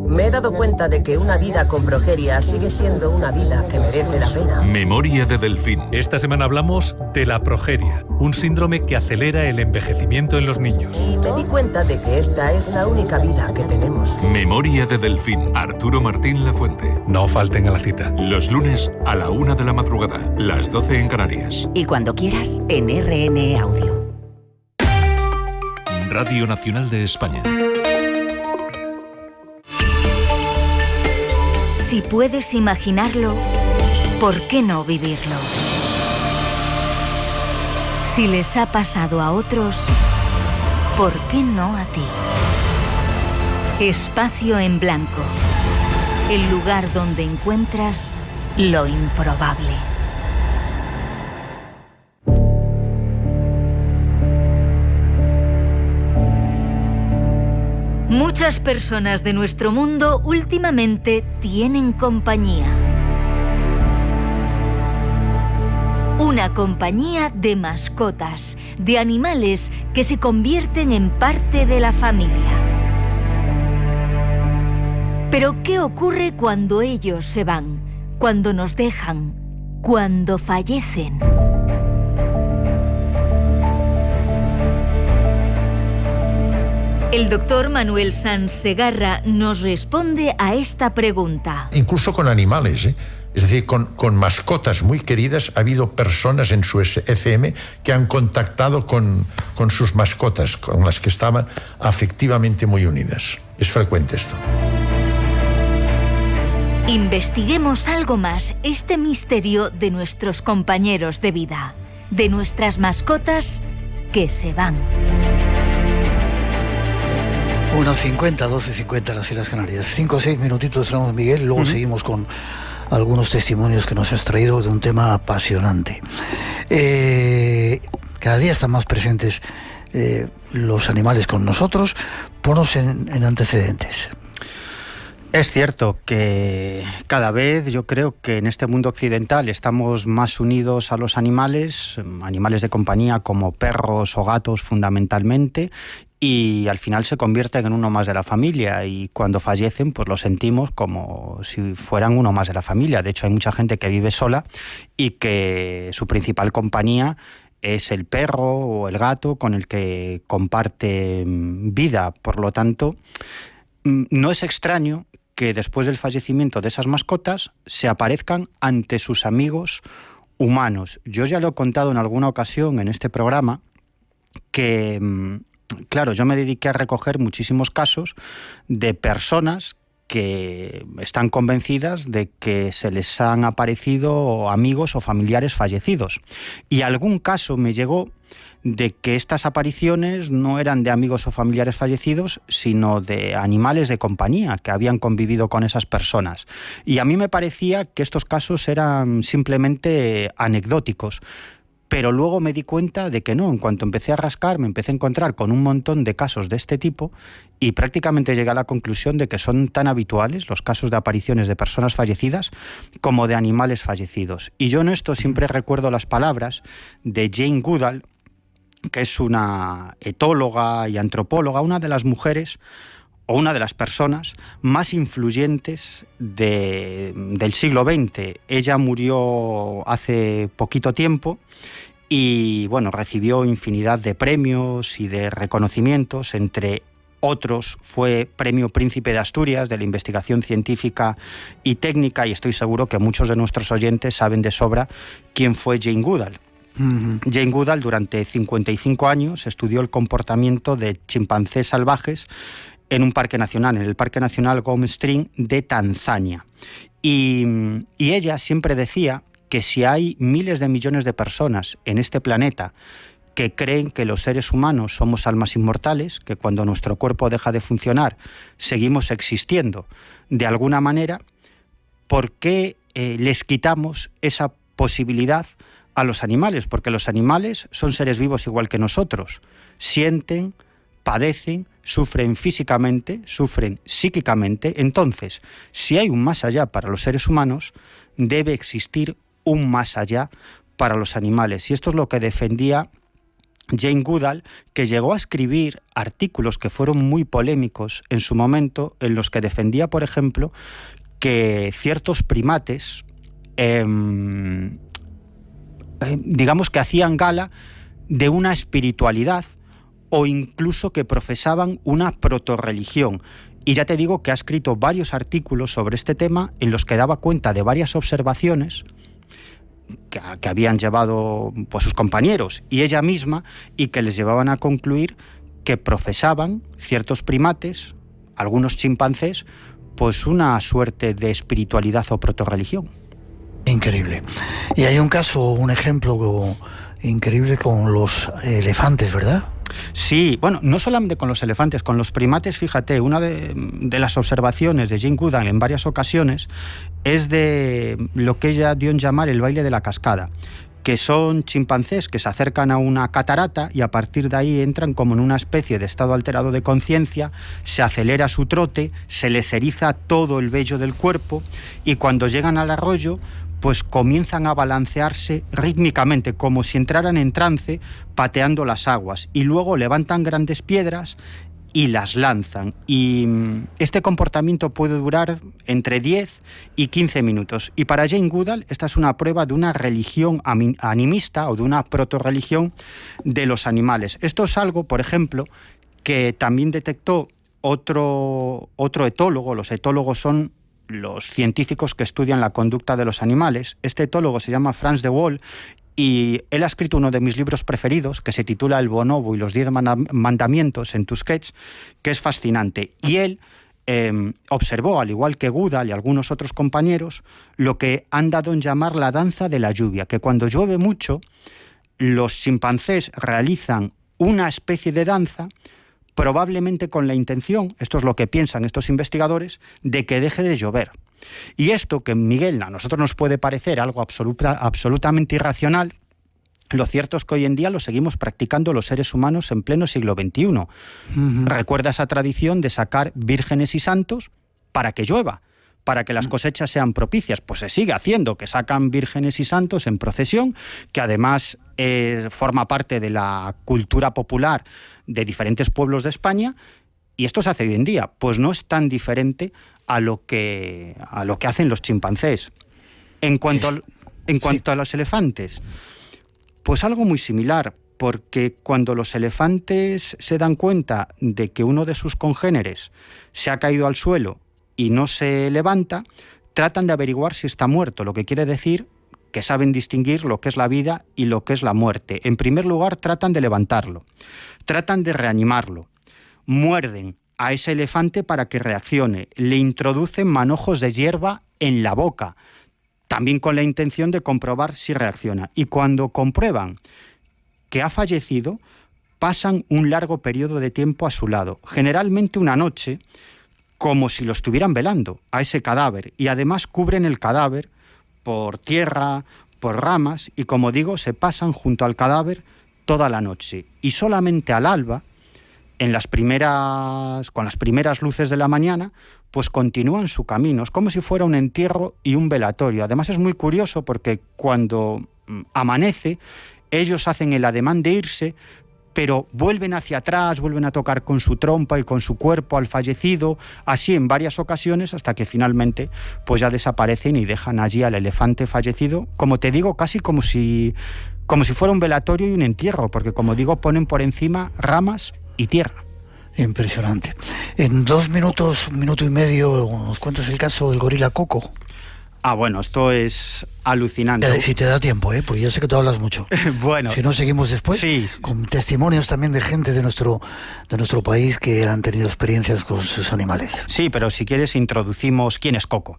Me he dado cuenta de que una vida con progeria sigue siendo una vida que merece la pena. Memoria de Delfín. Esta semana hablamos de la progeria, un síndrome que acelera el envejecimiento en los niños. Y me di cuenta de que esta es la única vida que tenemos. Memoria de Delfín. Arturo Martín Lafuente. No falten a la cita. Los lunes a la 1 de la madrugada, las 12 en Canarias. Y cuando quieras, en RN Audio. Radio Nacional de España. Si puedes imaginarlo, ¿por qué no vivirlo? Si les ha pasado a otros, ¿por qué no a ti? Espacio en Blanco. El lugar donde encuentras lo improbable. Muchas personas de nuestro mundo últimamente tienen compañía. Una compañía de mascotas, de animales que se convierten en parte de la familia. Pero ¿qué ocurre cuando ellos se van? Cuando nos dejan, cuando fallecen. El doctor Manuel Sanz Segarra nos responde a esta pregunta. Incluso con animales, es decir, con mascotas muy queridas, ha habido personas en su ECM que han contactado con sus mascotas, con las que estaban afectivamente muy unidas. Es frecuente esto. Investiguemos algo más este misterio de nuestros compañeros de vida, de nuestras mascotas que se van. 1:50, 12:50 las Islas Canarias. 5 o 6 minutitos tenemos, Miguel, luego seguimos con algunos testimonios que nos has traído de un tema apasionante. Cada día están más presentes los animales con nosotros. Ponos en antecedentes. Es cierto que cada vez yo creo que en este mundo occidental estamos más unidos a los animales de compañía como perros o gatos fundamentalmente, y al final se convierten en uno más de la familia, y cuando fallecen pues lo sentimos como si fueran uno más de la familia. De hecho, hay mucha gente que vive sola y que su principal compañía es el perro o el gato con el que comparte vida. Por lo tanto, no es extraño que después del fallecimiento de esas mascotas se aparezcan ante sus amigos humanos. Yo ya lo he contado en alguna ocasión en este programa que, claro, yo me dediqué a recoger muchísimos casos de personas que están convencidas de que se les han aparecido amigos o familiares fallecidos. Y algún caso me llegó de que estas apariciones no eran de amigos o familiares fallecidos, sino de animales de compañía que habían convivido con esas personas. Y a mí me parecía que estos casos eran simplemente anecdóticos. Pero luego me di cuenta de que no. En cuanto empecé a rascar, me empecé a encontrar con un montón de casos de este tipo y prácticamente llegué a la conclusión de que son tan habituales los casos de apariciones de personas fallecidas como de animales fallecidos. Y yo en esto siempre recuerdo las palabras de Jane Goodall, que es una etóloga y antropóloga, una de las mujeres o una de las personas más influyentes del siglo XX. Ella murió hace poquito tiempo y bueno, recibió infinidad de premios y de reconocimientos. Entre otros fue Premio Príncipe de Asturias de la investigación científica y técnica, y estoy seguro que muchos de nuestros oyentes saben de sobra quién fue Jane Goodall. Jane Goodall durante 55 años estudió el comportamiento de chimpancés salvajes en un parque nacional, en el Parque Nacional Gom String de Tanzania. Y ella siempre decía que si hay miles de millones de personas en este planeta que creen que los seres humanos somos almas inmortales, que cuando nuestro cuerpo deja de funcionar seguimos existiendo de alguna manera, ¿por qué les quitamos esa posibilidad a los animales? Porque los animales son seres vivos igual que nosotros. Sienten, padecen, sufren físicamente, sufren psíquicamente. Entonces, si hay un más allá para los seres humanos, debe existir un más allá para los animales. Y esto es lo que defendía Jane Goodall, que llegó a escribir artículos que fueron muy polémicos en su momento, en los que defendía, por ejemplo, que ciertos primates, digamos que hacían gala de una espiritualidad o incluso que profesaban una protorreligión. Y ya te digo que ha escrito varios artículos sobre este tema en los que daba cuenta de varias observaciones que habían llevado pues, sus compañeros y ella misma, y que les llevaban a concluir que profesaban ciertos primates, algunos chimpancés, pues una suerte de espiritualidad o protorreligión. Increíble. Y hay un caso, un ejemplo increíble con los elefantes, ¿verdad? Sí, bueno, no solamente con los elefantes, con los primates, fíjate, una de las observaciones de Jane Goodall en varias ocasiones es de lo que ella dio en llamar el baile de la cascada, que son chimpancés que se acercan a una catarata y a partir de ahí entran como en una especie de estado alterado de conciencia, se acelera su trote, se les eriza todo el vello del cuerpo y cuando llegan al arroyo pues comienzan a balancearse rítmicamente, como si entraran en trance, pateando las aguas, y luego levantan grandes piedras y las lanzan. Y este comportamiento puede durar entre 10 y 15 minutos. Y para Jane Goodall esta es una prueba de una religión animista o de una protorreligión de los animales. Esto es algo, por ejemplo, que también detectó otro etólogo. Los etólogos son los científicos que estudian la conducta de los animales. Este etólogo se llama Frans de Waal y él ha escrito uno de mis libros preferidos que se titula El bonobo y los 10 mandamientos en Tusquets, que es fascinante. Y él observó, al igual que Goodall y algunos otros compañeros, lo que han dado en llamar la danza de la lluvia, que cuando llueve mucho, los chimpancés realizan una especie de danza probablemente con la intención, esto es lo que piensan estos investigadores, de que deje de llover. Y esto, que Miguel, a nosotros nos puede parecer algo absolutamente irracional, lo cierto es que hoy en día lo seguimos practicando los seres humanos en pleno siglo XXI. Recuerda esa tradición de sacar vírgenes y santos para que llueva, para que las cosechas sean propicias. Pues se sigue haciendo, que sacan vírgenes y santos en procesión, que además forma parte de la cultura popular de diferentes pueblos de España, y esto se hace hoy en día. Pues no es tan diferente a lo que hacen los chimpancés. En cuanto a los elefantes, pues algo muy similar, porque cuando los elefantes se dan cuenta de que uno de sus congéneres se ha caído al suelo y no se levanta, tratan de averiguar si está muerto, lo que quiere decir que saben distinguir lo que es la vida y lo que es la muerte. En primer lugar, tratan de levantarlo, tratan de reanimarlo, muerden, a ese elefante para que reaccione. Le introducen manojos de hierba en la boca, también con la intención de comprobar si reacciona. Y cuando comprueban que ha fallecido, pasan un largo periodo de tiempo a su lado, generalmente una noche, como si lo estuvieran velando a ese cadáver. Y además cubren el cadáver por tierra, por ramas, y como digo, se pasan junto al cadáver toda la noche. Y solamente al alba, con las primeras luces de la mañana, pues continúan su camino. Es como si fuera un entierro y un velatorio. Además es muy curioso porque cuando amanece, ellos hacen el ademán de irse, pero vuelven hacia atrás, vuelven a tocar con su trompa y con su cuerpo al fallecido, así en varias ocasiones, hasta que finalmente pues ya desaparecen y dejan allí al elefante fallecido, como te digo, casi como si fuera un velatorio y un entierro, porque como digo, ponen por encima ramas y tierra. Impresionante. En 2 minutos, 1 minuto y medio, nos cuentas el caso del gorila Coco. Bueno, esto es alucinante. Si te da tiempo, porque yo sé que tú hablas mucho. Bueno. Si no, seguimos después, sí, con testimonios también de gente de nuestro país que han tenido experiencias con sus animales. Sí, pero si quieres introducimos quién es Coco.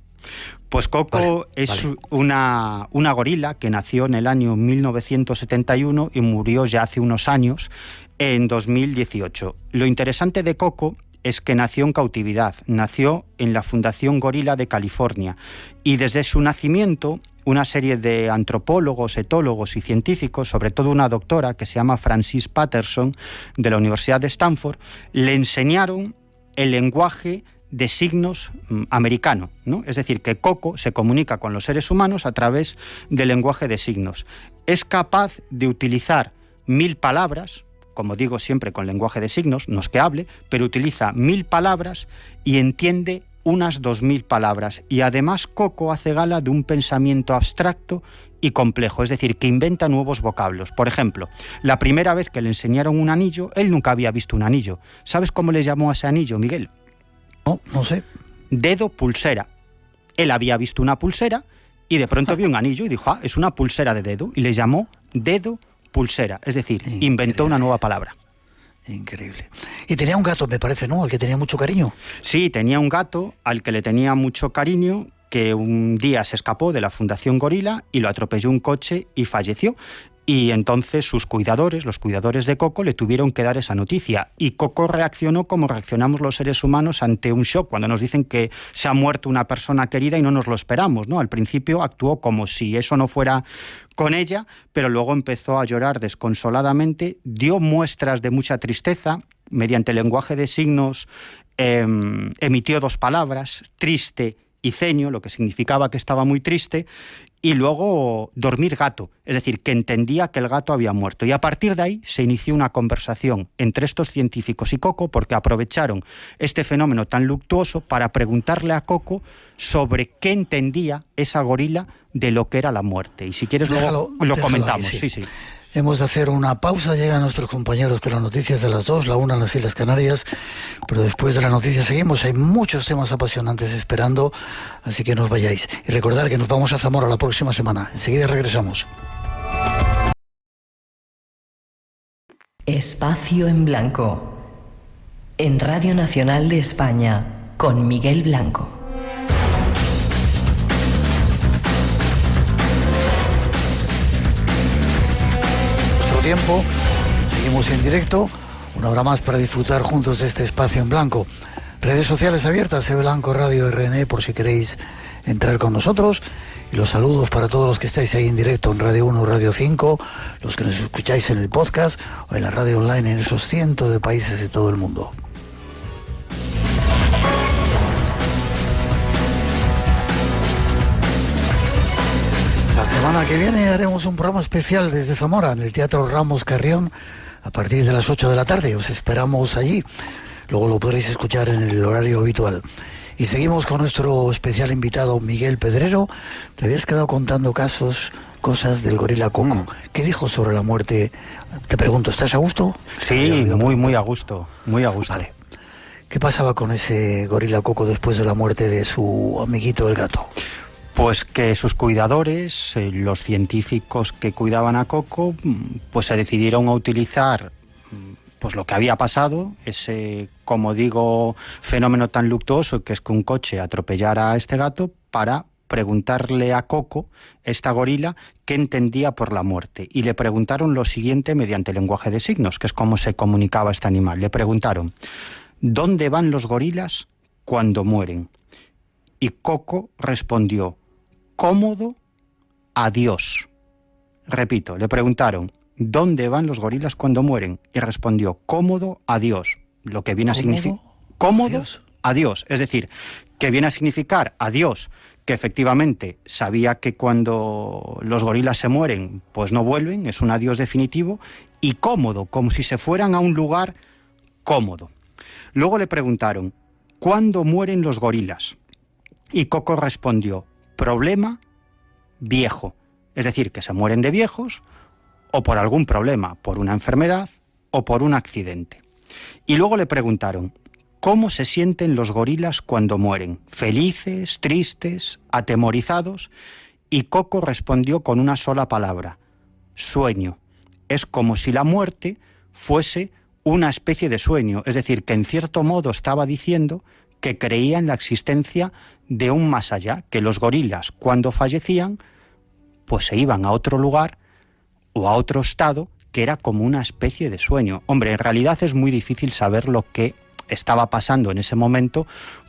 Pues Coco es una gorila que nació en el año 1971 y murió ya hace unos años, en 2018. Lo interesante de Coco es que nació en cautividad, nació en la Fundación Gorila de California, y desde su nacimiento una serie de antropólogos, etólogos y científicos, sobre todo una doctora que se llama Frances Patterson de la Universidad de Stanford, le enseñaron el lenguaje de signos americano, ¿no? Es decir, que Coco se comunica con los seres humanos a través del lenguaje de signos. Es capaz de utilizar 1000 palabras, como digo siempre con lenguaje de signos, no es que hable, pero utiliza 1000 palabras y entiende unas 2000 palabras. Y además Coco hace gala de un pensamiento abstracto y complejo, es decir, que inventa nuevos vocablos. Por ejemplo, la primera vez que le enseñaron un anillo, él nunca había visto un anillo. ¿Sabes cómo le llamó a ese anillo, Miguel? No sé. Dedo pulsera. Él había visto una pulsera y de pronto vio un anillo y dijo, es una pulsera de dedo, y le llamó dedo pulsera, es decir, inventó una nueva palabra. Increíble. Y tenía un gato, me parece, ¿no? Al que tenía mucho cariño. Sí, tenía un gato al que le tenía mucho cariño, que un día se escapó de la Fundación Gorila y lo atropelló un coche y falleció. Y entonces sus cuidadores, los cuidadores de Coco, le tuvieron que dar esa noticia. Y Coco reaccionó como reaccionamos los seres humanos ante un shock, cuando nos dicen que se ha muerto una persona querida y no nos lo esperamos, ¿no? Al principio actuó como si eso no fuera con ella, pero luego empezó a llorar desconsoladamente, dio muestras de mucha tristeza, mediante el lenguaje de signos emitió 2 palabras, triste y ceño, lo que significaba que estaba muy triste, y luego dormir gato, es decir, que entendía que el gato había muerto. Y a partir de ahí se inició una conversación entre estos científicos y Coco, porque aprovecharon este fenómeno tan luctuoso para preguntarle a Coco sobre qué entendía esa gorila de lo que era la muerte. Y si quieres luego lo comentamos. Ahí, sí. Hemos de hacer una pausa, llegan nuestros compañeros con las noticias de las 2, la 1 en las Islas Canarias, pero después de la noticia seguimos, hay muchos temas apasionantes esperando, así que no os vayáis. Y recordad que nos vamos a Zamora la próxima semana, enseguida regresamos. Espacio en Blanco, en Radio Nacional de España, con Miguel Blanco. Tiempo, seguimos en directo, 1 hora más para disfrutar juntos de este espacio en blanco. Redes sociales abiertas, Blanco Radio RN, por si queréis entrar con nosotros, y los saludos para todos los que estáis ahí en directo en Radio 1, Radio 5, los que nos escucháis en el podcast o en la radio online en esos cientos de países de todo el mundo. La semana que viene haremos un programa especial desde Zamora, en el Teatro Ramos Carrión, a partir de las 8 de la tarde. Os esperamos allí. Luego lo podréis escuchar en el horario habitual. Y seguimos con nuestro especial invitado, Miguel Pedrero. Te habías quedado contando cosas del gorila Coco. ¿Qué dijo sobre la muerte? Te pregunto, ¿estás a gusto? Sí, muy a gusto, muy a gusto. Vale. ¿Qué pasaba con ese gorila Coco después de la muerte de su amiguito el gato? Pues que sus cuidadores, los científicos que cuidaban a Coco, pues se decidieron a utilizar pues lo que había pasado, ese, como digo, fenómeno tan luctuoso que es que un coche atropellara a este gato, para preguntarle a Coco, esta gorila, qué entendía por la muerte. Y le preguntaron lo siguiente mediante lenguaje de signos, que es cómo se comunicaba este animal. Le preguntaron: ¿dónde van los gorilas cuando mueren? Y Coco respondió: cómodo, adiós. Repito, le preguntaron: ¿dónde van los gorilas cuando mueren? Y respondió: cómodo, adiós. Lo que viene a significar cómodo, adiós. Es decir, que viene a significar adiós, que efectivamente sabía que cuando los gorilas se mueren, pues no vuelven, es un adiós definitivo, y cómodo, como si se fueran a un lugar cómodo. Luego le preguntaron: ¿cuándo mueren los gorilas? Y Coco respondió: problema viejo. Es decir, que se mueren de viejos o por algún problema, por una enfermedad o por un accidente. Y luego le preguntaron: ¿cómo se sienten los gorilas cuando mueren? ¿Felices, tristes, atemorizados? Y Coco respondió con una sola palabra: sueño. Es como si la muerte fuese una especie de sueño, es decir, que en cierto modo estaba diciendo que creía en la existencia de un más allá, que los gorilas cuando fallecían pues se iban a otro lugar o a otro estado, que era como una especie de sueño. Hombre, en realidad es muy difícil saber lo que estaba pasando en ese momento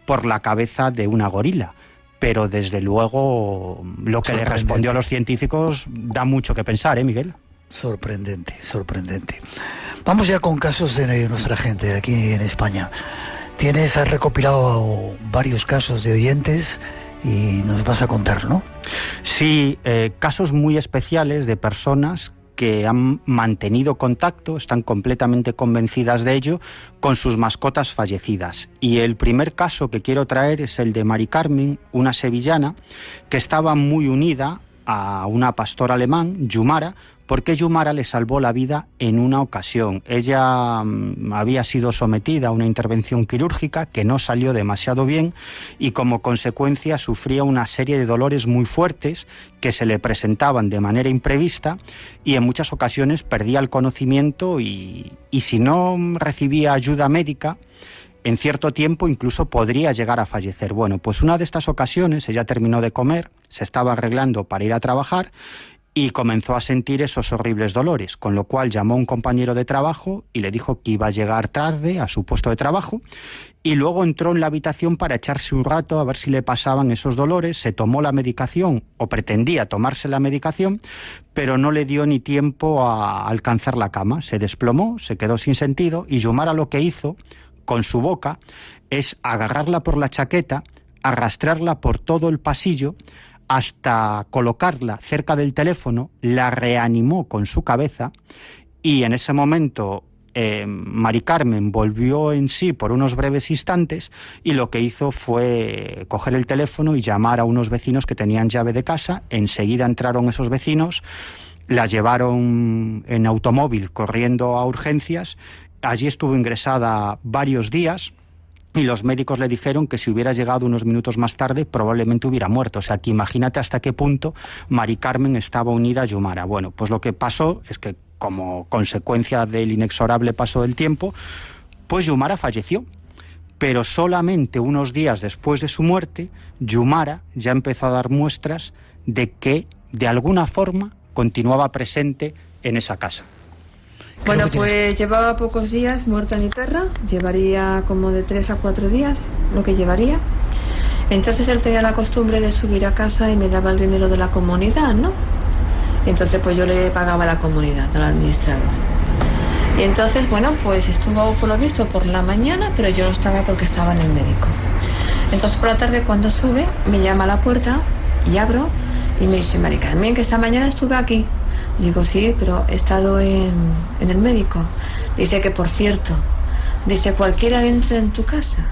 por la cabeza de una gorila, pero desde luego lo que le respondió a los científicos da mucho que pensar, ¿eh, Miguel? Sorprendente, sorprendente. Vamos ya con casos de nuestra gente de aquí en España. Has recopilado varios casos de oyentes y nos vas a contar, ¿no? Sí, casos muy especiales de personas que han mantenido contacto, están completamente convencidas de ello, con sus mascotas fallecidas. Y el primer caso que quiero traer es el de Mari Carmen, una sevillana que estaba muy unida a una pastora alemán, Yumara, porque Yumara le salvó la vida en una ocasión. Ella había sido sometida a una intervención quirúrgica que no salió demasiado bien y como consecuencia sufría una serie de dolores muy fuertes que se le presentaban de manera imprevista y en muchas ocasiones perdía el conocimiento y si no recibía ayuda médica, en cierto tiempo incluso podría llegar a fallecer. Bueno, pues una de estas ocasiones ella terminó de comer, se estaba arreglando para ir a trabajar y comenzó a sentir esos horribles dolores, con lo cual llamó a un compañero de trabajo y le dijo que iba a llegar tarde a su puesto de trabajo y luego entró en la habitación para echarse un rato a ver si le pasaban esos dolores, se tomó la medicación o pretendía tomarse la medicación, pero no le dio ni tiempo a alcanzar la cama, se desplomó, se quedó sin sentido y Yumara lo que hizo con su boca es agarrarla por la chaqueta, arrastrarla por todo el pasillo hasta colocarla cerca del teléfono, la reanimó con su cabeza y en ese momento Mari Carmen volvió en sí por unos breves instantes y lo que hizo fue coger el teléfono y llamar a unos vecinos que tenían llave de casa. Enseguida entraron esos vecinos, la llevaron en automóvil corriendo a urgencias, allí estuvo ingresada varios días. Y los médicos le dijeron que si hubiera llegado unos minutos más tarde probablemente hubiera muerto. O sea, que imagínate hasta qué punto Mari Carmen estaba unida a Yumara. Bueno, pues lo que pasó es que como consecuencia del inexorable paso del tiempo, pues Yumara falleció. Pero solamente unos días después de su muerte, Yumara ya empezó a dar muestras de que de alguna forma continuaba presente en esa casa. Bueno, pues llevaba pocos días muerta mi perra, llevaría como de 3 a 4 días lo que llevaría. Entonces él tenía la costumbre de subir a casa y me daba el dinero de la comunidad, ¿no? Entonces pues yo le pagaba a la comunidad, al administrador. Y entonces, bueno, pues estuvo por lo visto por la mañana, pero yo no estaba porque estaba en el médico. Entonces por la tarde cuando sube, me llama a la puerta y abro y me dice: Mari Carmen, que esta mañana estuve aquí. Digo: sí, pero he estado en el médico. Dice que, por cierto, dice, cualquiera entra en tu casa,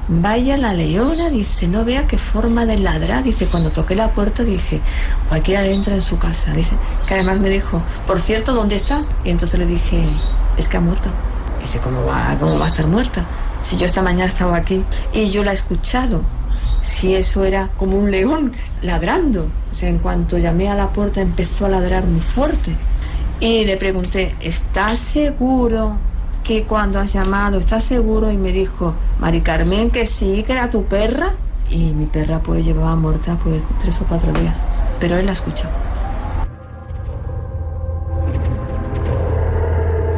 vaya la leona, dice, no vea qué forma de ladrar. Dice, cuando toqué la puerta dije, cualquiera entra en su casa. Dice, que además me dijo, por cierto, ¿dónde está? Y entonces le dije, es que ha muerto. Dice, ¿cómo va a estar muerta? Si yo esta mañana estaba aquí y yo la he escuchado. Si eso era como un león ladrando. O sea, en cuanto llamé a la puerta empezó a ladrar muy fuerte. Y le pregunté, ¿estás seguro que cuando has llamado, ¿estás seguro? Y me dijo, Mari Carmen, que sí, que era tu perra. Y mi perra pues llevaba muerta pues 3 o 4 días, pero él la escuchó.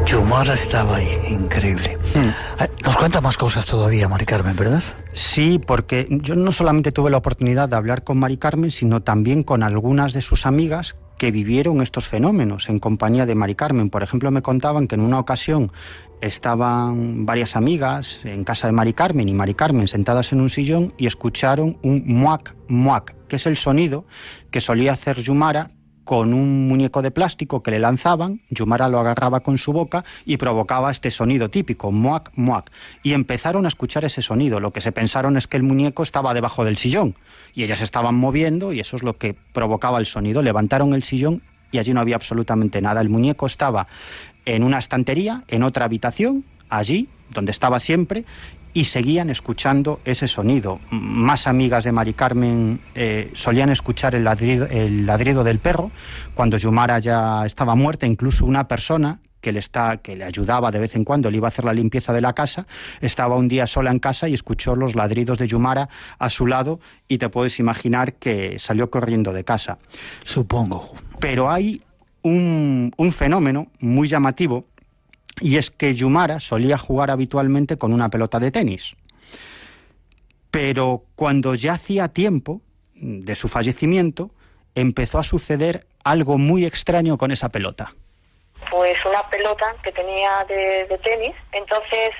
Yumara estaba ahí, increíble. Nos cuenta más cosas todavía, Mari Carmen, ¿verdad? Sí, porque yo no solamente tuve la oportunidad de hablar con Mari Carmen, sino también con algunas de sus amigas que vivieron estos fenómenos en compañía de Mari Carmen. Por ejemplo, me contaban que en una ocasión estaban varias amigas en casa de Mari Carmen y Mari Carmen sentadas en un sillón y escucharon un muac, muac, que es el sonido que solía hacer Yumara con un muñeco de plástico que le lanzaban. Yumara lo agarraba con su boca y provocaba este sonido típico, muac, muac. Y empezaron a escuchar ese sonido. Lo que se pensaron es que el muñeco estaba debajo del sillón y ellas estaban moviendo y eso es lo que provocaba el sonido. Levantaron el sillón y allí no había absolutamente nada. El muñeco estaba en una estantería, en otra habitación, allí donde estaba siempre, y seguían escuchando ese sonido. Más amigas de Mari Carmen solían escuchar el ladrido del perro cuando Yumara ya estaba muerta. Incluso una persona que le ayudaba de vez en cuando, le iba a hacer la limpieza de la casa, estaba un día sola en casa y escuchó los ladridos de Yumara a su lado y te puedes imaginar que salió corriendo de casa. Supongo. Pero hay un fenómeno muy llamativo, y es que Yumara solía jugar habitualmente con una pelota de tenis. Pero cuando ya hacía tiempo de su fallecimiento, empezó a suceder algo muy extraño con esa pelota. Pues una pelota que tenía de tenis, entonces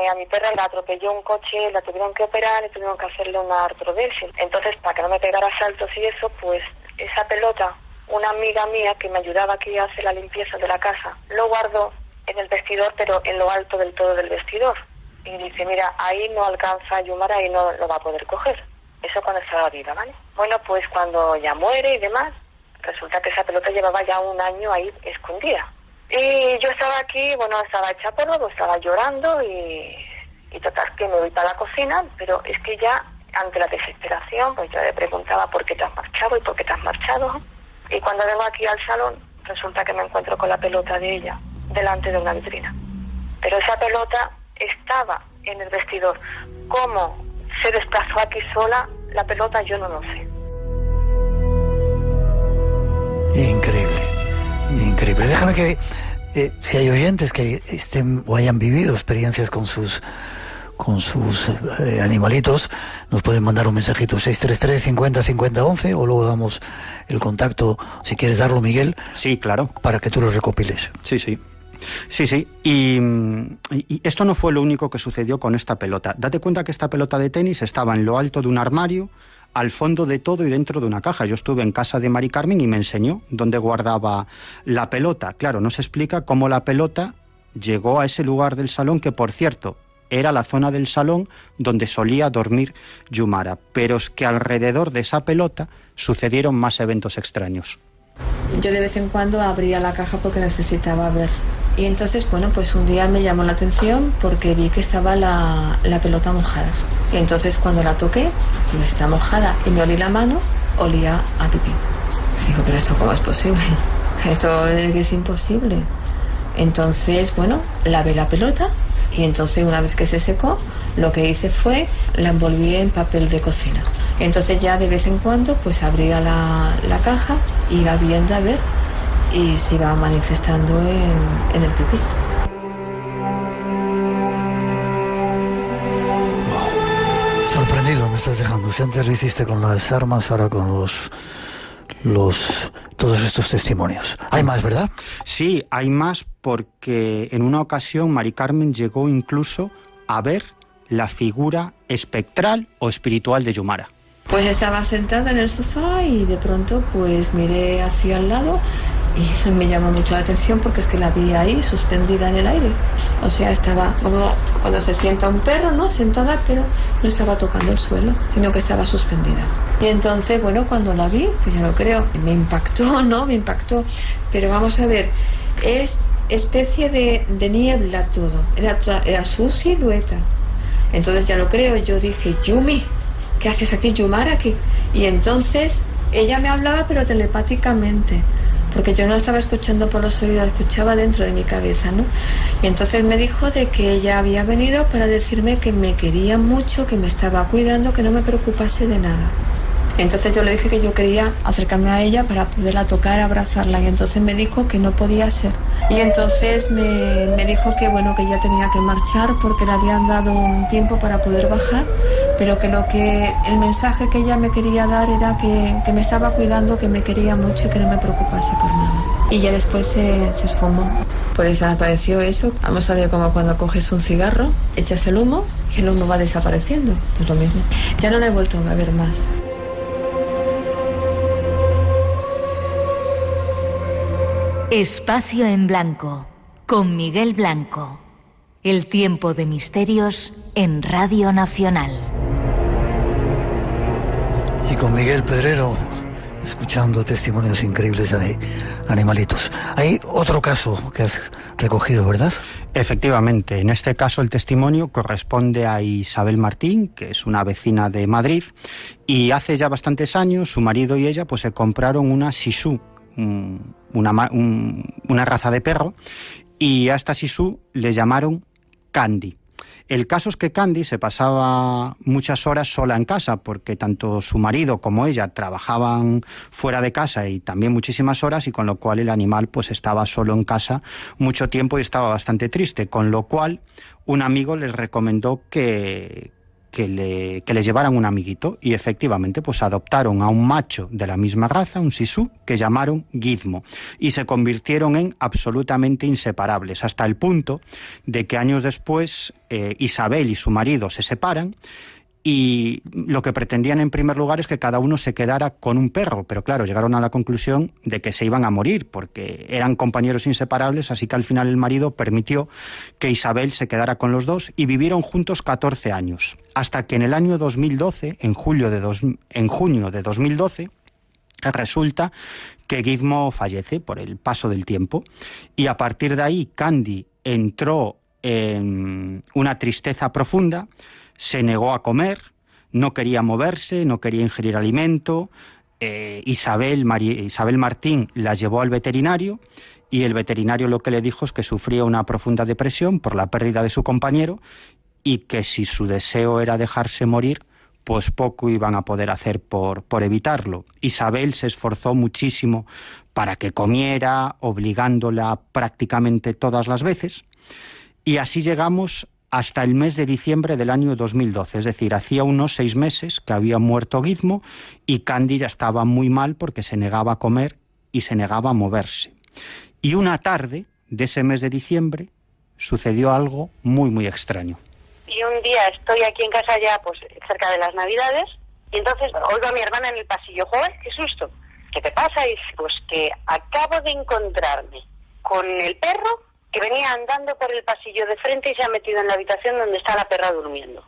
a mi perra la atropelló un coche, la tuvieron que operar y tuvieron que hacerle una artrodesis. Entonces, para que no me pegara saltos y eso, pues esa pelota, una amiga mía que me ayudaba aquí a hacer la limpieza de la casa, lo guardó en el vestidor, pero en lo alto del todo del vestidor. Y dice, mira, ahí no alcanza Yumara y no lo va a poder coger. Eso cuando estaba viva, ¿vale? Bueno, pues cuando ya muere y demás, resulta que esa pelota llevaba ya un año ahí escondida. Y yo estaba aquí, bueno, estaba hecha polvo, estaba llorando y total, que me voy para la cocina, pero es que ya, ante la desesperación, pues yo le preguntaba por qué te has marchado y por qué te has marchado. Y cuando vengo aquí al salón, resulta que me encuentro con la pelota de ella delante de una vitrina. Pero esa pelota estaba en el vestidor. ¿Cómo se desplazó aquí sola la pelota? Yo no lo sé. Increíble, increíble. Déjame que, si hay oyentes que estén o hayan vivido experiencias con sus animalitos, nos pueden mandar un mensajito 633 50 50 11 o luego damos el contacto, si quieres darlo, Miguel. Sí, claro. Para que tú lo recopiles. Sí. Y esto no fue lo único que sucedió con esta pelota. Date cuenta que esta pelota de tenis estaba en lo alto de un armario, al fondo de todo y dentro de una caja. Yo estuve en casa de Mari Carmen y me enseñó dónde guardaba la pelota. Claro, no se explica cómo la pelota llegó a ese lugar del salón, que por cierto era la zona del salón donde solía dormir Yumara. Pero es que alrededor de esa pelota sucedieron más eventos extraños. Yo de vez en cuando abría la caja porque necesitaba ver. Y entonces, bueno, pues un día me llamó la atención porque vi que estaba la pelota mojada. Y entonces cuando la toqué, pues está mojada. Y me olí la mano, olía a pipí. Digo, pero ¿esto cómo es posible? Esto es imposible. Entonces, bueno, lavé la pelota y entonces una vez que se secó, lo que hice fue la envolví en papel de cocina. Entonces ya de vez en cuando pues abría la caja, iba viendo a ver y se iba manifestando en el pipí. Wow. Sorprendido me estás dejando. Si antes lo hiciste con las armas, ahora con todos estos testimonios. Hay más, ¿verdad? Sí, hay más, porque en una ocasión Mari Carmen llegó incluso a ver la figura espectral o espiritual de Yumara. Pues estaba sentada en el sofá y de pronto pues miré hacia el lado y me llamó mucho la atención porque es que la vi ahí suspendida en el aire. O sea, estaba como cuando se sienta un perro, ¿no? Sentada, pero no estaba tocando el suelo, sino que estaba suspendida. Y entonces, bueno, cuando la vi, pues ya lo creo, me impactó, ¿no? Me impactó. Pero vamos a ver, es especie de niebla todo. Era su silueta. Entonces ya lo creo, yo dije, Yumi, ¿qué haces aquí, Yumara? Aquí? Y entonces ella me hablaba pero telepáticamente, porque yo no estaba escuchando por los oídos, escuchaba dentro de mi cabeza, ¿no? Y entonces me dijo de que ella había venido para decirme que me quería mucho, que me estaba cuidando, que no me preocupase de nada. Entonces yo le dije que yo quería acercarme a ella para poderla tocar, abrazarla, y entonces me dijo que no podía ser. Y entonces me dijo que bueno, que ya tenía que marchar porque le habían dado un tiempo para poder bajar, pero que el mensaje que ella me quería dar era que me estaba cuidando, que me quería mucho y que no me preocupase por nada. Y ya después se esfumó. Pues desapareció eso. Vamos a ver, como cuando coges un cigarro, echas el humo y el humo va desapareciendo. Pues lo mismo. Ya no la he vuelto a ver más. Espacio en Blanco, con Miguel Blanco. El tiempo de misterios en Radio Nacional. Y con Miguel Pedrero, escuchando testimonios increíbles de animalitos. Hay otro caso que has recogido, ¿verdad? Efectivamente, en este caso el testimonio corresponde a Isabel Martín, que es una vecina de Madrid, y hace ya bastantes años su marido y ella pues se compraron una Shih Tzu, una raza de perro, y a esta Shih Tzu le llamaron Candy. El caso es que Candy se pasaba muchas horas sola en casa, porque tanto su marido como ella trabajaban fuera de casa y también muchísimas horas, y con lo cual el animal pues estaba solo en casa mucho tiempo y estaba bastante triste, con lo cual un amigo les recomendó que le llevaran un amiguito, y efectivamente pues adoptaron a un macho de la misma raza, un Shih Tzu, que llamaron Gizmo, y se convirtieron en absolutamente inseparables, hasta el punto de que años después Isabel y su marido se separan, y lo que pretendían en primer lugar es que cada uno se quedara con un perro, pero claro, llegaron a la conclusión de que se iban a morir porque eran compañeros inseparables, así que al final el marido permitió que Isabel se quedara con los dos y vivieron juntos 14 años, hasta que en el año 2012, en junio de 2012, resulta que Gizmo fallece por el paso del tiempo, y a partir de ahí Candy entró en una tristeza profunda. Se negó a comer, no quería moverse, no quería ingerir alimento. Isabel Martín la llevó al veterinario, y el veterinario lo que le dijo es que sufría una profunda depresión por la pérdida de su compañero, y que si su deseo era dejarse morir, pues poco iban a poder hacer por evitarlo. Isabel se esforzó muchísimo para que comiera, obligándola prácticamente todas las veces, y así llegamos hasta el mes de diciembre del año 2012, es decir, hacía unos 6 meses que había muerto Gizmo, y Candy ya estaba muy mal porque se negaba a comer y se negaba a moverse. Y una tarde de ese mes de diciembre sucedió algo muy, muy extraño. Y un día estoy aquí en casa ya, pues cerca de las Navidades, y entonces oigo a mi hermana en el pasillo: ¡joder, qué susto! ¿Qué te pasa? Y pues que acabo de encontrarme con el perro que venía andando por el pasillo de frente y se ha metido en la habitación donde está la perra durmiendo.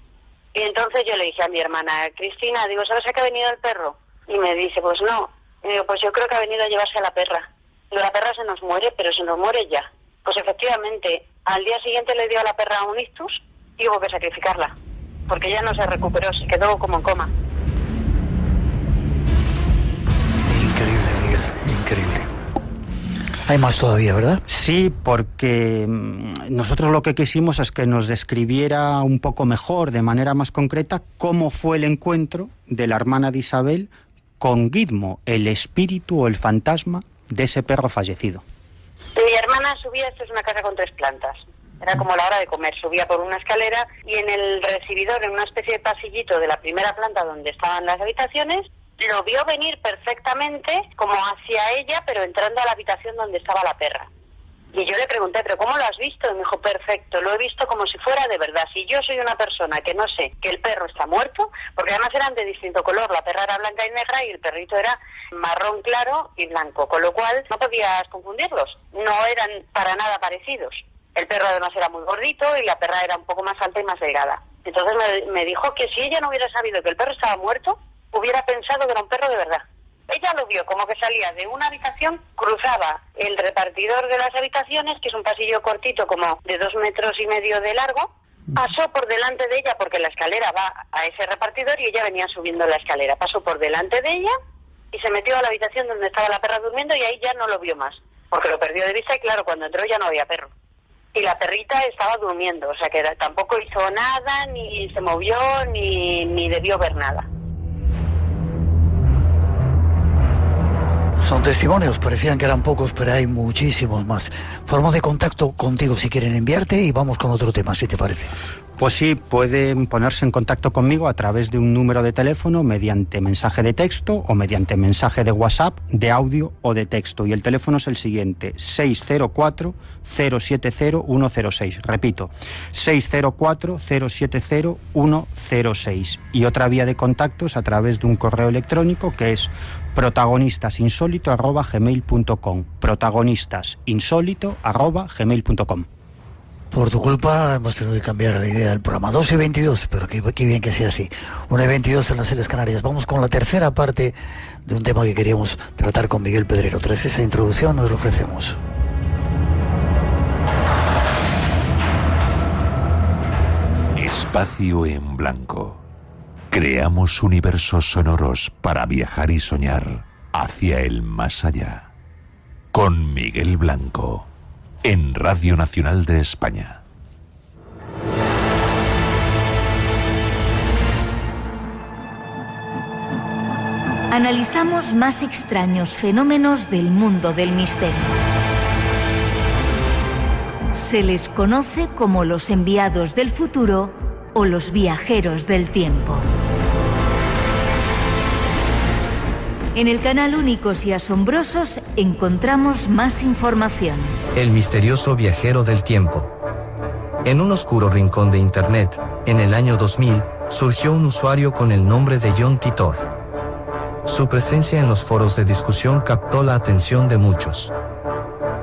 Y entonces yo le dije a mi hermana: Cristina, digo, ¿sabes a qué ha venido el perro? Y me dice: pues no. Y digo: pues yo creo que ha venido a llevarse a la perra. Digo: la perra se nos muere, pero se nos muere ya. Pues efectivamente, al día siguiente le dio a la perra un ictus y hubo que sacrificarla, porque ya no se recuperó, se quedó como en coma. Increíble, Miguel, increíble. Hay más todavía, ¿verdad? Sí, porque nosotros lo que quisimos es que nos describiera un poco mejor, de manera más concreta, cómo fue el encuentro de la hermana de Isabel con Gizmo, el espíritu o el fantasma de ese perro fallecido. Mi hermana subía, esto es una casa con 3 plantas, era como la hora de comer, subía por una escalera y en el recibidor, en una especie de pasillito de la primera planta donde estaban las habitaciones, lo vio venir perfectamente como hacia ella, pero entrando a la habitación donde estaba la perra. Y yo le pregunté: ¿pero cómo lo has visto? Y me dijo: perfecto, lo he visto como si fuera de verdad. Si yo soy una persona que no sé que el perro está muerto, porque además eran de distinto color, la perra era blanca y negra y el perrito era marrón claro y blanco, con lo cual no podías confundirlos, no eran para nada parecidos. El perro además era muy gordito y la perra era un poco más alta y más delgada. Entonces me dijo que si ella no hubiera sabido que el perro estaba muerto, hubiera pensado que era un perro de verdad. Ella lo vio como que salía de una habitación, cruzaba el repartidor de las habitaciones, que es un pasillo cortito como de 2,5 metros de largo, pasó por delante de ella porque la escalera va a ese repartidor y ella venía subiendo la escalera. Pasó por delante de ella y se metió a la habitación donde estaba la perra durmiendo y ahí ya no lo vio más, porque lo perdió de vista y claro, cuando entró ya no había perro. Y la perrita estaba durmiendo, o sea que tampoco hizo nada, ni se movió, ni debió ver nada. Son testimonios, parecían que eran pocos, pero hay muchísimos más. Formas de contacto contigo si quieren enviarte y vamos con otro tema, si te parece. Pues sí, pueden ponerse en contacto conmigo a través de un número de teléfono mediante mensaje de texto o mediante mensaje de WhatsApp, de audio o de texto. Y el teléfono es el siguiente, 604-070-106. Repito, 604-070-106. Y otra vía de contacto es a través de un correo electrónico que es protagonistasinsolito@gmail.com. protagonistasinsolito@gmail.com. Por tu culpa hemos tenido que cambiar la idea del programa. 2:22, pero qué bien que sea así. 1:22 en las Islas Canarias. Vamos con la tercera parte de un tema que queríamos tratar con Miguel Pedrero. Tras esa introducción nos lo ofrecemos. Espacio en blanco. Creamos universos sonoros para viajar y soñar hacia el más allá. Con Miguel Blanco. En Radio Nacional de España. Analizamos más extraños fenómenos del mundo del misterio. Se les conoce como los enviados del futuro o los viajeros del tiempo. En el canal Únicos y Asombrosos encontramos más información. El misterioso viajero del tiempo. En un oscuro rincón de Internet, en el año 2000, surgió un usuario con el nombre de John Titor. Su presencia en los foros de discusión captó la atención de muchos.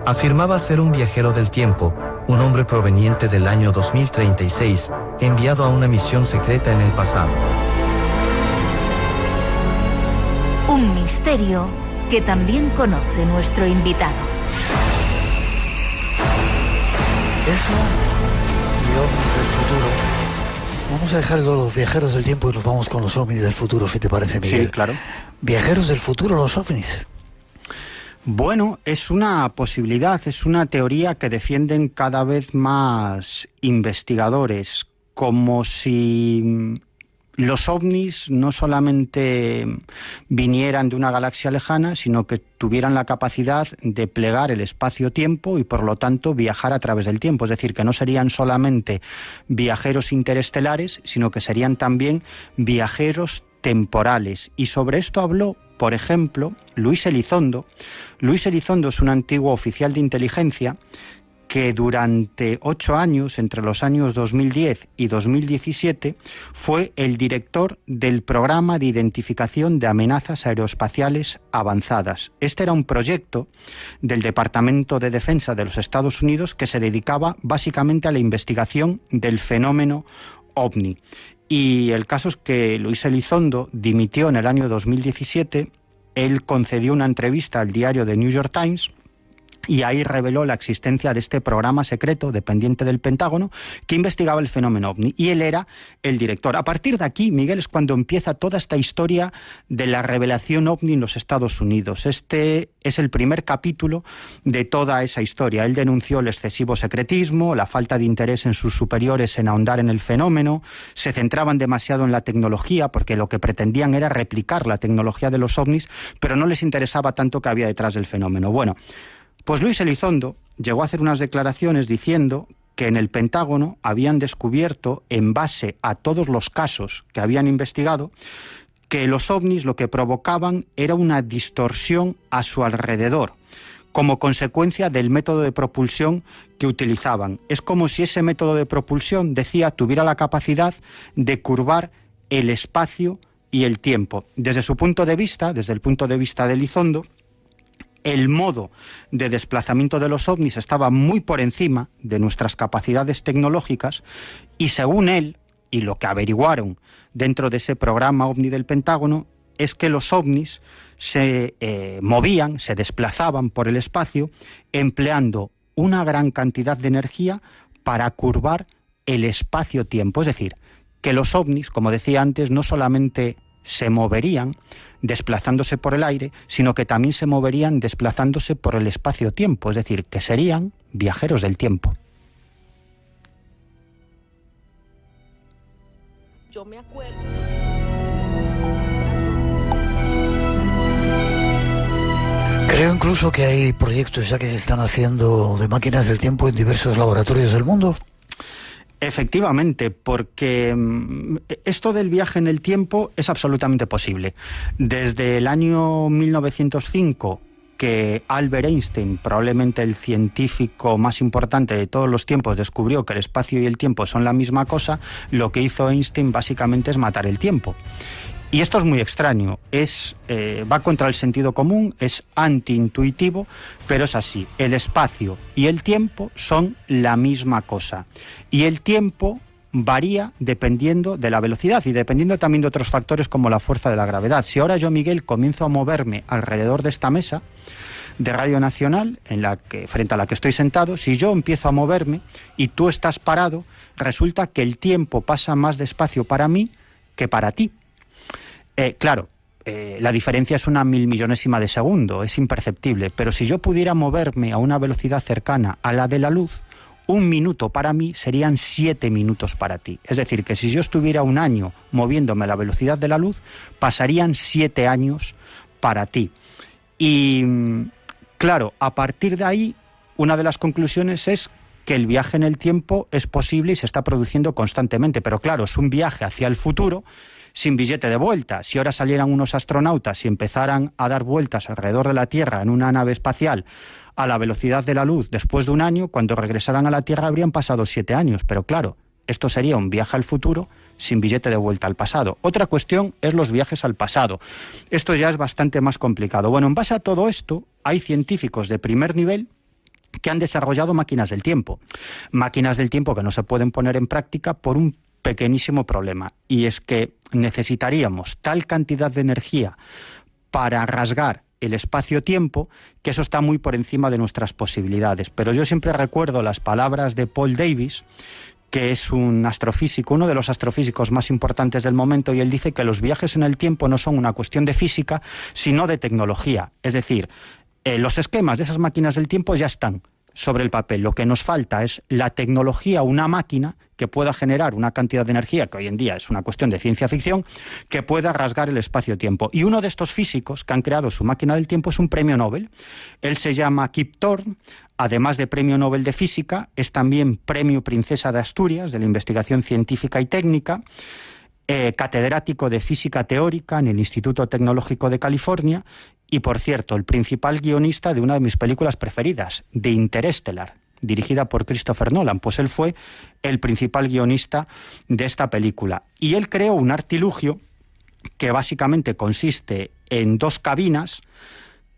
Afirmaba ser un viajero del tiempo, un hombre proveniente del año 2036, enviado a una misión secreta en el pasado. Un misterio que también conoce nuestro invitado. Eso y ovnis del futuro. Vamos a dejar los viajeros del tiempo y nos vamos con los ovnis del futuro, si te parece, Miguel. Sí, claro. ¿Viajeros del futuro, los ovnis? Bueno, es una posibilidad, es una teoría que defienden cada vez más investigadores, como si los ovnis no solamente vinieran de una galaxia lejana, sino que tuvieran la capacidad de plegar el espacio-tiempo y por lo tanto viajar a través del tiempo. Es decir, que no serían solamente viajeros interestelares, sino que serían también viajeros temporales. Y sobre esto habló, por ejemplo, Luis Elizondo. Luis Elizondo es un antiguo oficial de inteligencia que durante 8 años, entre los años 2010 y 2017, fue el director del Programa de Identificación de Amenazas Aeroespaciales Avanzadas. Este era un proyecto del Departamento de Defensa de los Estados Unidos que se dedicaba básicamente a la investigación del fenómeno OVNI. Y el caso es que Luis Elizondo dimitió en el año 2017, él concedió una entrevista al diario The New York Times y ahí reveló la existencia de este programa secreto dependiente del Pentágono que investigaba el fenómeno OVNI, y él era el director. A partir de aquí, Miguel, es cuando empieza toda esta historia de la revelación OVNI en los Estados Unidos. Este es el primer capítulo de toda esa historia. Él denunció el excesivo secretismo, la falta de interés en sus superiores en ahondar en el fenómeno, se centraban demasiado en la tecnología porque lo que pretendían era replicar la tecnología de los OVNIs, pero no les interesaba tanto que había detrás del fenómeno. Bueno, pues Luis Elizondo llegó a hacer unas declaraciones diciendo que en el Pentágono habían descubierto, en base a todos los casos que habían investigado, que los ovnis lo que provocaban era una distorsión a su alrededor, como consecuencia del método de propulsión que utilizaban. Es como si ese método de propulsión, decía, tuviera la capacidad de curvar el espacio y el tiempo. Desde su punto de vista, desde el punto de vista de Elizondo, el modo de desplazamiento de los ovnis estaba muy por encima de nuestras capacidades tecnológicas y, según él, y lo que averiguaron dentro de ese programa OVNI del Pentágono, es que los ovnis se movían, se desplazaban por el espacio empleando una gran cantidad de energía para curvar el espacio-tiempo. Es decir, que los ovnis, como decía antes, no solamente se moverían desplazándose por el aire, sino que también se moverían desplazándose por el espacio-tiempo, es decir, que serían viajeros del tiempo. Yo me acuerdo. Creo incluso que hay proyectos ya que se están haciendo de máquinas del tiempo en diversos laboratorios del mundo. Efectivamente, porque esto del viaje en el tiempo es absolutamente posible. Desde el año 1905, que Albert Einstein, probablemente el científico más importante de todos los tiempos, descubrió que el espacio y el tiempo son la misma cosa, lo que hizo Einstein básicamente es matar el tiempo. Y esto es muy extraño, va contra el sentido común, es antiintuitivo, pero es así. El espacio y el tiempo son la misma cosa. Y el tiempo varía dependiendo de la velocidad y dependiendo también de otros factores como la fuerza de la gravedad. Si ahora yo, Miguel, comienzo a moverme alrededor de esta mesa de Radio Nacional, frente a la que estoy sentado, si yo empiezo a moverme y tú estás parado, resulta que el tiempo pasa más despacio para mí que para ti. Claro, la diferencia es una 1000.000.000ésima de segundo, es imperceptible, pero si yo pudiera moverme a una velocidad cercana a la de la luz, 1 minuto para mí serían 7 minutos para ti. Es decir, que si yo estuviera 1 año moviéndome a la velocidad de la luz, pasarían 7 años para ti. Y claro, a partir de ahí, una de las conclusiones es que el viaje en el tiempo es posible y se está produciendo constantemente, pero claro, es un viaje hacia el futuro sin billete de vuelta. Si ahora salieran unos astronautas y empezaran a dar vueltas alrededor de la Tierra en una nave espacial a la velocidad de la luz después de 1 año, cuando regresaran a la Tierra habrían pasado 7 años. Pero claro, esto sería un viaje al futuro sin billete de vuelta al pasado. Otra cuestión es los viajes al pasado. Esto ya es bastante más complicado. Bueno, en base a todo esto, hay científicos de primer nivel que han desarrollado máquinas del tiempo. Máquinas del tiempo que no se pueden poner en práctica por un pequeñísimo problema, y es que necesitaríamos tal cantidad de energía para rasgar el espacio-tiempo que eso está muy por encima de nuestras posibilidades. Pero yo siempre recuerdo las palabras de Paul Davies, que es un astrofísico, uno de los astrofísicos más importantes del momento, y él dice que los viajes en el tiempo no son una cuestión de física, sino de tecnología. Es decir, los esquemas de esas máquinas del tiempo ya están sobre el papel. Lo que nos falta es la tecnología, una máquina que pueda generar una cantidad de energía, que hoy en día es una cuestión de ciencia ficción, que pueda rasgar el espacio-tiempo. Y uno de estos físicos que han creado su máquina del tiempo es un premio Nobel. Él se llama Kip Thorne. Además de premio Nobel de Física, es también premio Princesa de Asturias de la investigación científica y técnica, catedrático de física teórica en el Instituto Tecnológico de California y, por cierto, el principal guionista de una de mis películas preferidas, de Interestelar, dirigida por Christopher Nolan. Pues él fue el principal guionista de esta película. Y él creó un artilugio que básicamente consiste en 2 cabinas.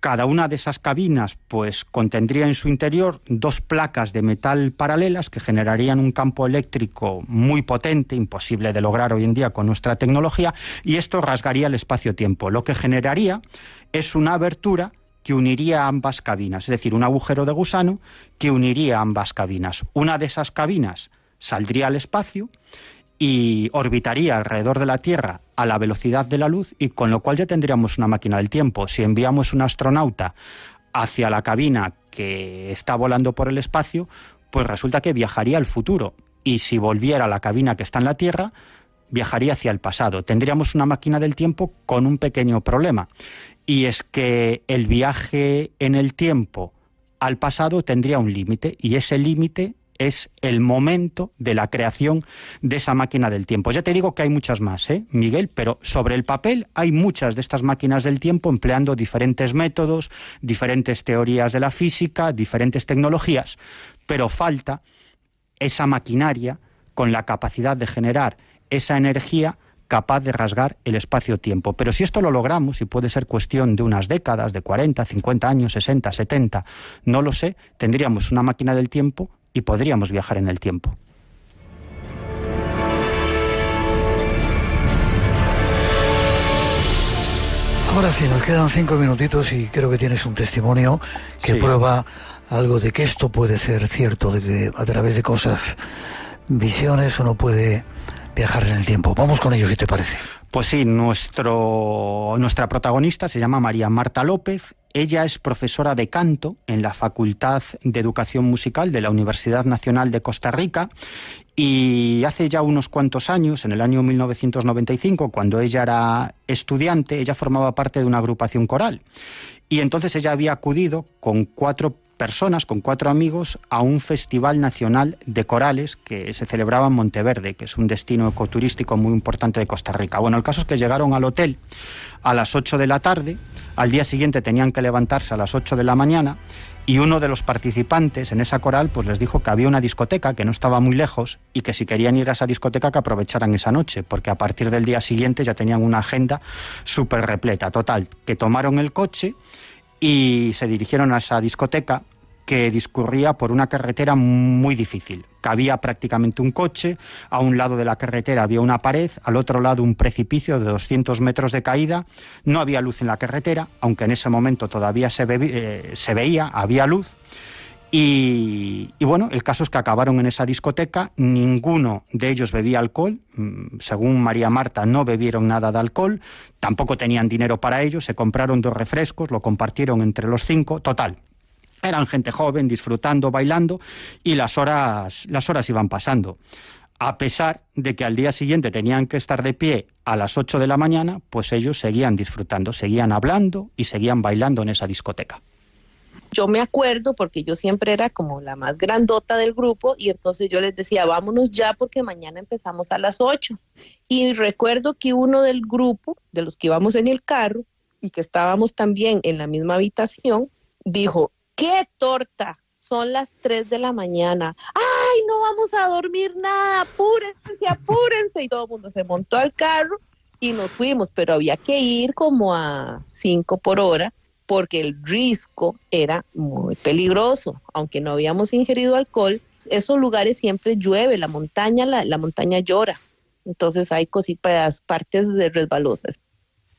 Cada una de esas cabinas pues contendría en su interior 2 placas de metal paralelas que generarían un campo eléctrico muy potente, imposible de lograr hoy en día con nuestra tecnología, y esto rasgaría el espacio-tiempo. Lo que generaría es una abertura que uniría ambas cabinas, es decir, un agujero de gusano que uniría ambas cabinas. Una de esas cabinas saldría al espacio y orbitaría alrededor de la Tierra a la velocidad de la luz, y con lo cual ya tendríamos una máquina del tiempo. Si enviamos un astronauta hacia la cabina que está volando por el espacio, pues resulta que viajaría al futuro, y si volviera a la cabina que está en la Tierra, viajaría hacia el pasado. Tendríamos una máquina del tiempo con un pequeño problema, y es que el viaje en el tiempo al pasado tendría un límite, y ese límite es el momento de la creación de esa máquina del tiempo. Ya te digo que hay muchas más, Miguel, pero sobre el papel hay muchas de estas máquinas del tiempo empleando diferentes métodos, diferentes teorías de la física, diferentes tecnologías, pero falta esa maquinaria con la capacidad de generar esa energía capaz de rasgar el espacio-tiempo. Pero si esto lo logramos, y puede ser cuestión de unas décadas, de 40, 50 años, 60, 70, no lo sé, tendríamos una máquina del tiempo y podríamos viajar en el tiempo. Ahora sí, nos quedan 5 minutitos y creo que tienes un testimonio que prueba algo de que esto puede ser cierto, de que a través de cosas, visiones, uno puede viajar en el tiempo. Vamos con ello, si te parece. Pues sí, nuestra protagonista se llama María Marta López. Ella es profesora de canto en la Facultad de Educación Musical de la Universidad Nacional de Costa Rica, y hace ya unos cuantos años, en el año 1995, cuando ella era estudiante, ella formaba parte de una agrupación coral. Y entonces ella había acudido con 4 personas, con 4 amigos, a un festival nacional de corales que se celebraba en Monteverde, que es un destino ecoturístico muy importante de Costa Rica. Bueno, el caso es que llegaron al hotel a las 8 de la tarde, al día siguiente tenían que levantarse a las 8 de la mañana, y uno de los participantes en esa coral pues les dijo que había una discoteca que no estaba muy lejos y que si querían ir a esa discoteca que aprovecharan esa noche, porque a partir del día siguiente ya tenían una agenda súper repleta. Total, que tomaron el coche y se dirigieron a esa discoteca, que discurría por una carretera muy difícil. Cabía prácticamente un coche, a un lado de la carretera había una pared, al otro lado un precipicio de 200 metros de caída, no había luz en la carretera, aunque en ese momento todavía se veía, había luz, y bueno, el caso es que acabaron en esa discoteca. Ninguno de ellos bebía alcohol, según María Marta no bebieron nada de alcohol, tampoco tenían dinero para ello, se compraron 2 refrescos, lo compartieron entre los 5, total. Eran gente joven, disfrutando, bailando, y las horas iban pasando. A pesar de que al día siguiente tenían que estar de pie a las 8 de la mañana, pues ellos seguían disfrutando, seguían hablando y seguían bailando en esa discoteca. Yo me acuerdo porque yo siempre era como la más grandota del grupo, y entonces yo les decía, vámonos ya porque mañana empezamos a las 8. Y recuerdo que uno del grupo, de los que íbamos en el carro y que estábamos también en la misma habitación, dijo: ¡qué torta! Son las 3 de la mañana. ¡Ay, no vamos a dormir nada! ¡Apúrense, apúrense! Y todo el mundo se montó al carro y nos fuimos, pero había que ir como a 5 por hora porque el risco era muy peligroso. Aunque no habíamos ingerido alcohol, esos lugares siempre llueve, la montaña llora. Entonces hay cositas, partes resbalosas.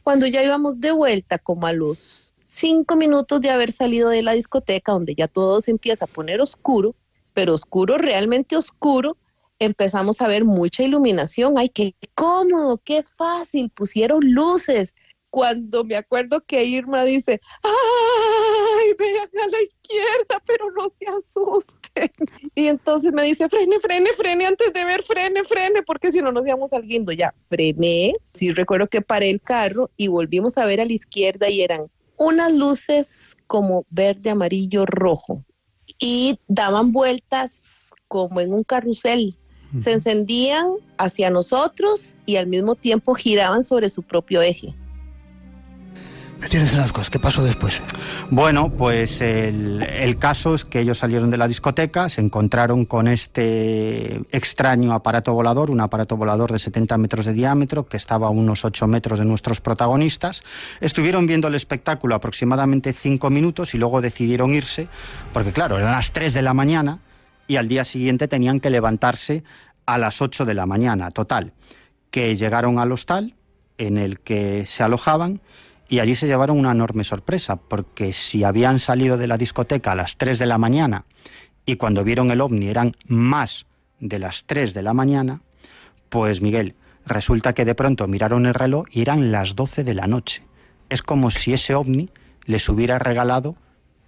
Cuando ya íbamos de vuelta, como a los 5 minutos de haber salido de la discoteca, donde ya todo se empieza a poner oscuro, pero oscuro, realmente oscuro, empezamos a ver mucha iluminación. ¡Ay, qué cómodo, qué fácil! Pusieron luces. Cuando me acuerdo que Irma dice: ¡ay, vean a la izquierda, pero no se asusten! Y entonces me dice: frene, antes de ver, frene, porque si no nos íbamos al guindo. Ya, frené. Sí, recuerdo que paré el carro y volvimos a ver a la izquierda y eran unas luces como verde, amarillo, rojo, y daban vueltas como en un carrusel. Se encendían hacia nosotros y al mismo tiempo giraban sobre su propio eje. Me tienes en ascuas. ¿Qué pasó después? Bueno, pues el caso es que ellos salieron de la discoteca, se encontraron con este extraño aparato volador, un aparato volador de 70 metros de diámetro que estaba a unos 8 metros de nuestros protagonistas. Estuvieron viendo el espectáculo aproximadamente 5 minutos y luego decidieron irse, porque claro, eran las 3 de la mañana y al día siguiente tenían que levantarse a las 8 de la mañana. Total, que llegaron al hostal en el que se alojaban. Y allí se llevaron una enorme sorpresa, porque si habían salido de la discoteca a las 3 de la mañana y cuando vieron el ovni eran más de las 3 de la mañana, pues Miguel, resulta que de pronto miraron el reloj y eran las 12 de la noche. Es como si ese ovni les hubiera regalado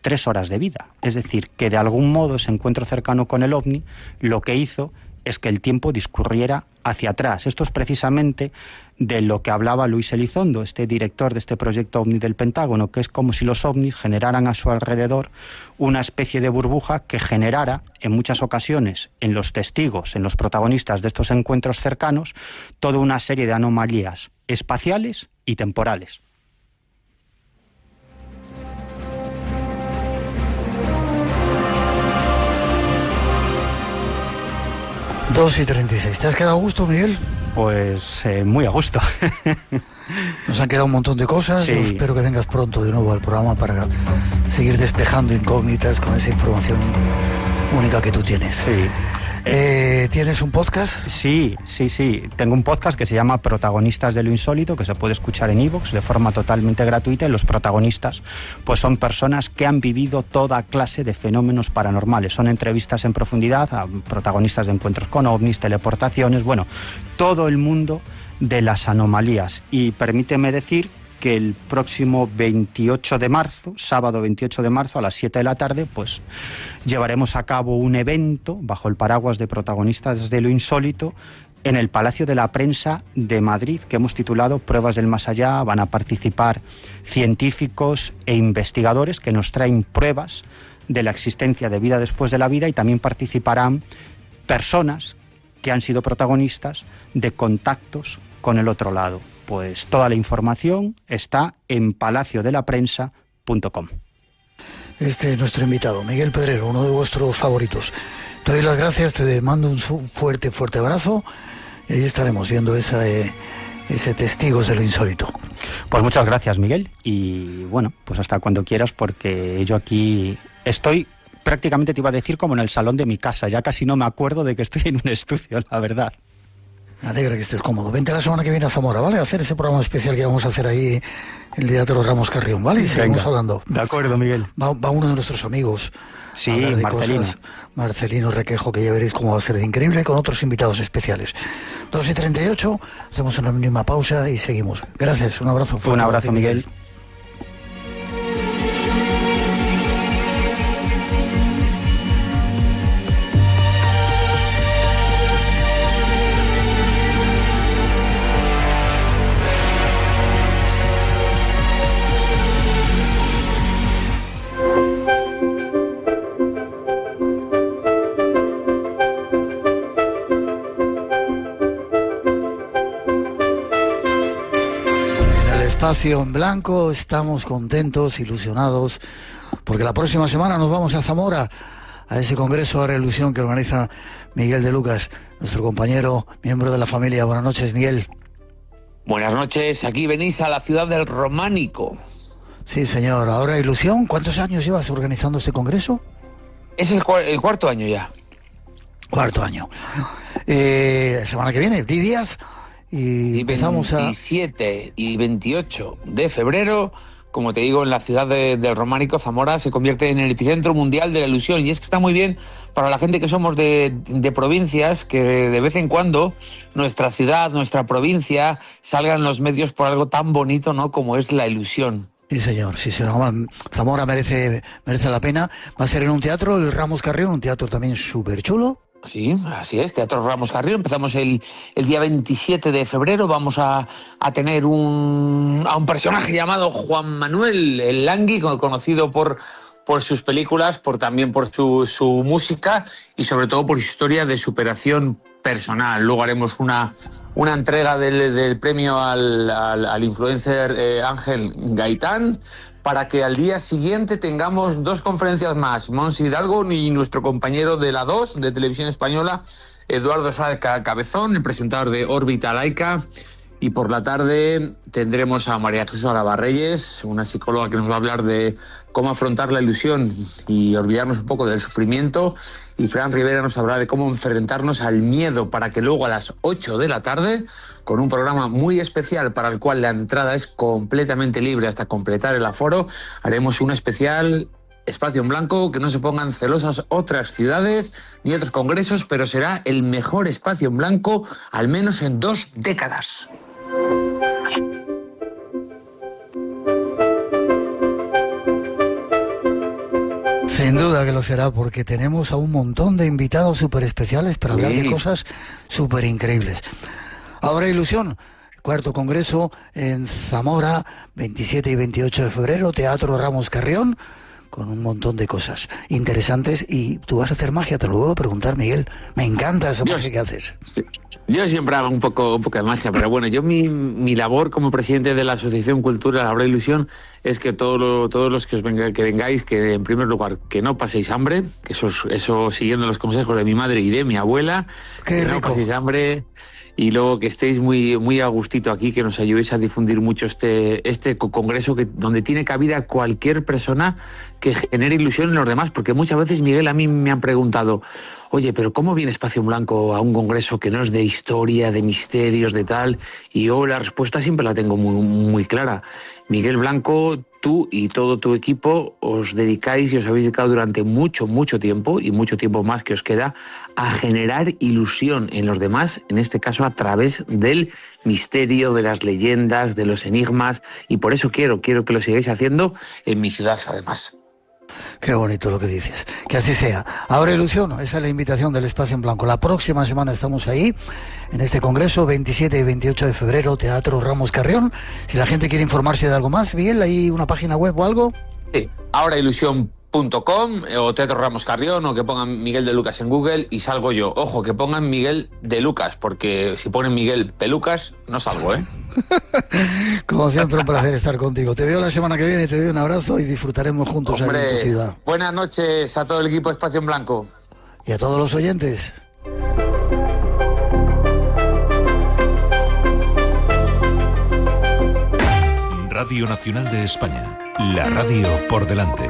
3 horas de vida. Es decir, que de algún modo ese encuentro cercano con el ovni lo que hizo es que el tiempo discurriera hacia atrás. Esto es precisamente de lo que hablaba Luis Elizondo, este director de este proyecto OVNI del Pentágono, que es como si los ovnis generaran a su alrededor una especie de burbuja que generara, en muchas ocasiones, en los testigos, en los protagonistas de estos encuentros cercanos, toda una serie de anomalías espaciales y temporales. Dos y 36. ¿Te has quedado a gusto, Miguel? Pues muy a gusto. Nos han quedado un montón de cosas. Sí. Yo espero que vengas pronto de nuevo al programa para seguir despejando incógnitas con esa información única que tú tienes. Sí. ¿Tienes un podcast? Sí. Tengo un podcast que se llama Protagonistas de lo Insólito, que se puede escuchar en iVoox de forma totalmente gratuita, y los protagonistas pues son personas que han vivido toda clase de fenómenos paranormales. Son entrevistas en profundidad a protagonistas de encuentros con ovnis, teleportaciones, bueno, todo el mundo de las anomalías. Y permíteme decir que el próximo 28 de marzo, sábado 28 de marzo a las 7 de la tarde, pues llevaremos a cabo un evento bajo el paraguas de Protagonistas de lo Insólito en el Palacio de la Prensa de Madrid, que hemos titulado Pruebas del Más Allá. Van a participar científicos e investigadores que nos traen pruebas de la existencia de vida después de la vida, y también participarán personas que han sido protagonistas de contactos con el otro lado. Pues toda la información está en palaciodelaPrensa.com. Este es nuestro invitado, Miguel Pedrero, uno de vuestros favoritos. Te doy las gracias, te mando un fuerte abrazo, y ahí estaremos viendo ese Testigos de lo Insólito. Pues muchas gracias, Miguel, y bueno, pues hasta cuando quieras, porque yo aquí estoy, prácticamente te iba a decir, como en el salón de mi casa. Ya casi no me acuerdo de que estoy en un estudio, la verdad. Me alegra que estés cómodo. Vente la semana que viene a Zamora, ¿vale? A hacer ese programa especial que vamos a hacer ahí en el Teatro Ramos Carrión, ¿vale? Y seguimos hablando. De acuerdo, Miguel. Va uno de nuestros amigos. Sí, Marcelino. Marcelino Requejo, que ya veréis cómo va a ser de increíble, con otros invitados especiales. 2:38, hacemos una mínima pausa y seguimos. Gracias, un abrazo fuerte. Un abrazo, Miguel. Espacio en Blanco, estamos contentos, ilusionados, porque la próxima semana nos vamos a Zamora, a ese congreso de ilusión que organiza Miguel de Lucas, nuestro compañero, miembro de la familia. Buenas noches, Miguel. Buenas noches, aquí venís a la ciudad del Románico. Sí, señor. Ahora ilusión, ¿cuántos años llevas organizando este congreso? Es el cuarto año ya. Cuarto año. Semana que viene, 10 días. Y empezamos 27 y 28 de febrero, como te digo, en la ciudad del Románico, Zamora se convierte en el epicentro mundial de la ilusión. Y es que está muy bien para la gente que somos de provincias, que de vez en cuando nuestra ciudad, nuestra provincia, salga en los medios por algo tan bonito, ¿no?, como es la ilusión. Sí, señor, sí, señor. Zamora merece la pena. Va a ser en un teatro, el Ramos Carrión, un teatro también súper chulo. Sí, así es, Teatro Ramos Carrión. Empezamos el día 27 de febrero. Vamos a tener a un personaje llamado Juan Manuel el Langui, conocido por sus películas, también por su música y sobre todo por su historia de superación personal. Luego haremos una entrega del premio al influencer Ángel Gaitán, para que al día siguiente tengamos 2 conferencias más. Mons Hidalgo y nuestro compañero de la 2 de Televisión Española, Eduardo Sáez Cabezón, el presentador de Órbita Laica. Y por la tarde tendremos a María Jesús Alabarreyes, una psicóloga que nos va a hablar de cómo afrontar la ilusión y olvidarnos un poco del sufrimiento. Y Fran Rivera nos hablará de cómo enfrentarnos al miedo, para que luego a las 8 de la tarde, con un programa muy especial para el cual la entrada es completamente libre hasta completar el aforo, haremos un especial Espacio en Blanco, que no se pongan celosas otras ciudades ni otros congresos, pero será el mejor espacio en blanco, al menos en 2 décadas. Sin duda que lo será, porque tenemos a un montón de invitados súper especiales para hablar de cosas súper increíbles. Ahora ilusión, cuarto congreso en Zamora, 27 y 28 de febrero, Teatro Ramos Carrión, con un montón de cosas interesantes. Y tú vas a hacer magia, te lo voy a preguntar, Miguel. Me encanta esa magia que haces. Sí. Yo siempre hago un poco de magia, pero bueno, yo mi labor como presidente de la Asociación Cultura Habrá Ilusión es que todos los que vengáis, que en primer lugar que no paséis hambre, que eso siguiendo los consejos de mi madre y de mi abuela, que no paséis hambre. Y luego que estéis muy a gustito aquí, que nos ayudéis a difundir mucho este congreso, donde tiene cabida cualquier persona que genere ilusión en los demás. Porque muchas veces, Miguel, a mí me han preguntado: oye, pero ¿cómo viene Espacio en Blanco a un congreso que no es de historia, de misterios, de tal? Y yo la respuesta siempre la tengo muy, muy clara. Miguel Blanco tú y todo tu equipo os dedicáis y os habéis dedicado durante mucho tiempo, y mucho tiempo más que os queda, a generar ilusión en los demás, en este caso a través del misterio, de las leyendas, de los enigmas, y por eso quiero que lo sigáis haciendo en mi ciudad, además. Qué bonito lo que dices. Que así sea. Ahora ilusión, esa es la invitación del Espacio en Blanco. La próxima semana estamos ahí, en este congreso, 27 y 28 de febrero, Teatro Ramos Carrión. Si la gente quiere informarse de algo más, Miguel, ¿hay una página web o algo? Sí, ahorailusión.com o Teatro Ramos Carrión, o que pongan Miguel de Lucas en Google y salgo yo. Ojo, que pongan Miguel de Lucas, porque si ponen Miguel Pelucas, no salgo, ¿eh? Como siempre, un placer estar contigo. Te veo la semana que viene, te doy un abrazo y disfrutaremos juntos ahí en tu ciudad. Buenas noches a todo el equipo de Espacio en Blanco. Y a todos los oyentes. Radio Nacional de España, la radio por delante.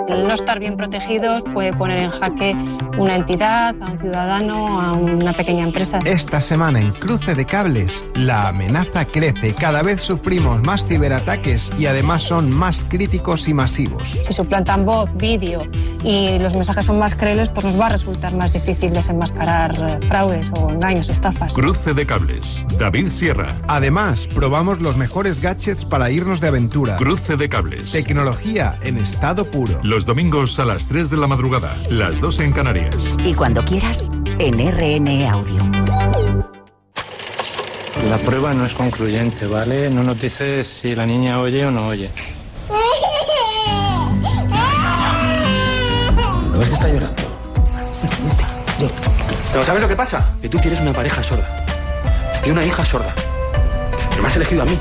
El no estar bien protegidos puede poner en jaque una entidad, a un ciudadano, a una pequeña empresa. Esta semana en Cruce de Cables, la amenaza crece. Cada vez sufrimos más ciberataques y además son más críticos y masivos. Si suplantan voz, vídeo y los mensajes son más creíbles, pues nos va a resultar más difícil desenmascarar fraudes o engaños, estafas. Cruce de Cables, David Sierra. Además, probamos los mejores gadgets para irnos de aventura. Cruce de Cables. Tecnología en estado puro. Los domingos a las 3 de la madrugada, las 2 en Canarias. Y cuando quieras, en RN Audio. La prueba no es concluyente, ¿vale? No nos dice si la niña oye o no oye. ¿No ves que está llorando? Pero ¿sabes lo que pasa? Que tú quieres una pareja sorda. Y una hija sorda. Pero me has elegido a mí.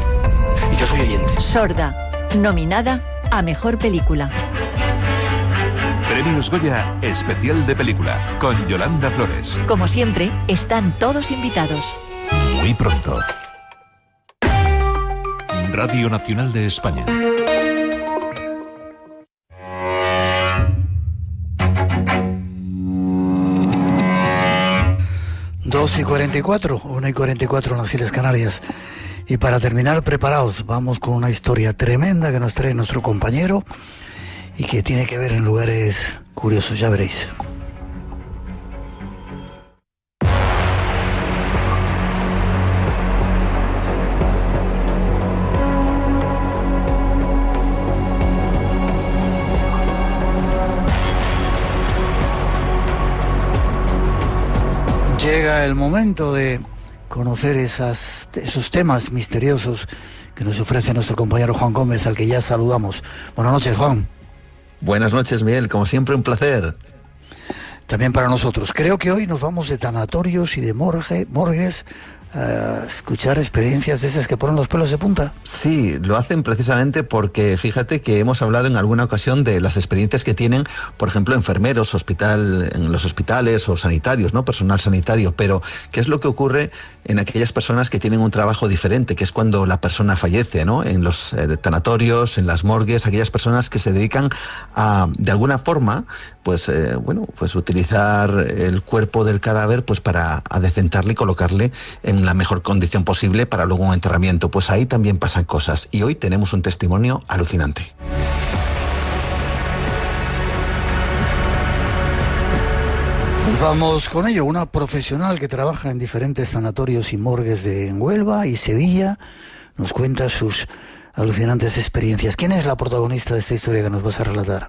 Y yo soy oyente. Sorda, nominada a Mejor Película. Premios Goya Especial de Película, con Yolanda Flores. Como siempre, están todos invitados. Muy pronto. Radio Nacional de España. Dos y 44, 1 y 44 en las Islas Canarias. Y para terminar, preparados, vamos con una historia tremenda que nos trae nuestro compañero y que tiene que ver en lugares curiosos, ya veréis. Llega el momento de conocer esos temas misteriosos que nos ofrece nuestro compañero Juan Gómez, al que ya saludamos. Buenas noches, Juan. Buenas noches, Miguel. Como siempre, un placer. También para nosotros. Creo que hoy nos vamos de tanatorios y de morgues a escuchar experiencias de esas que ponen los pelos de punta. Sí, lo hacen precisamente porque fíjate que hemos hablado en alguna ocasión de las experiencias que tienen, por ejemplo, enfermeros, en los hospitales o sanitarios, ¿no? Personal sanitario. Pero ¿qué es lo que ocurre en aquellas personas que tienen un trabajo diferente? Que es cuando la persona fallece, ¿no? En los tanatorios, en las morgues, aquellas personas que se dedican a, de alguna forma, pues utilizar el cuerpo del cadáver pues para adecentarle y colocarle en la mejor condición posible para luego un enterramiento. Pues ahí también pasan cosas y hoy tenemos un testimonio alucinante. Pues vamos con ello. Una profesional que trabaja en diferentes sanatorios y morgues de Huelva y Sevilla nos cuenta sus alucinantes experiencias. ¿Quién es la protagonista de esta historia que nos vas a relatar?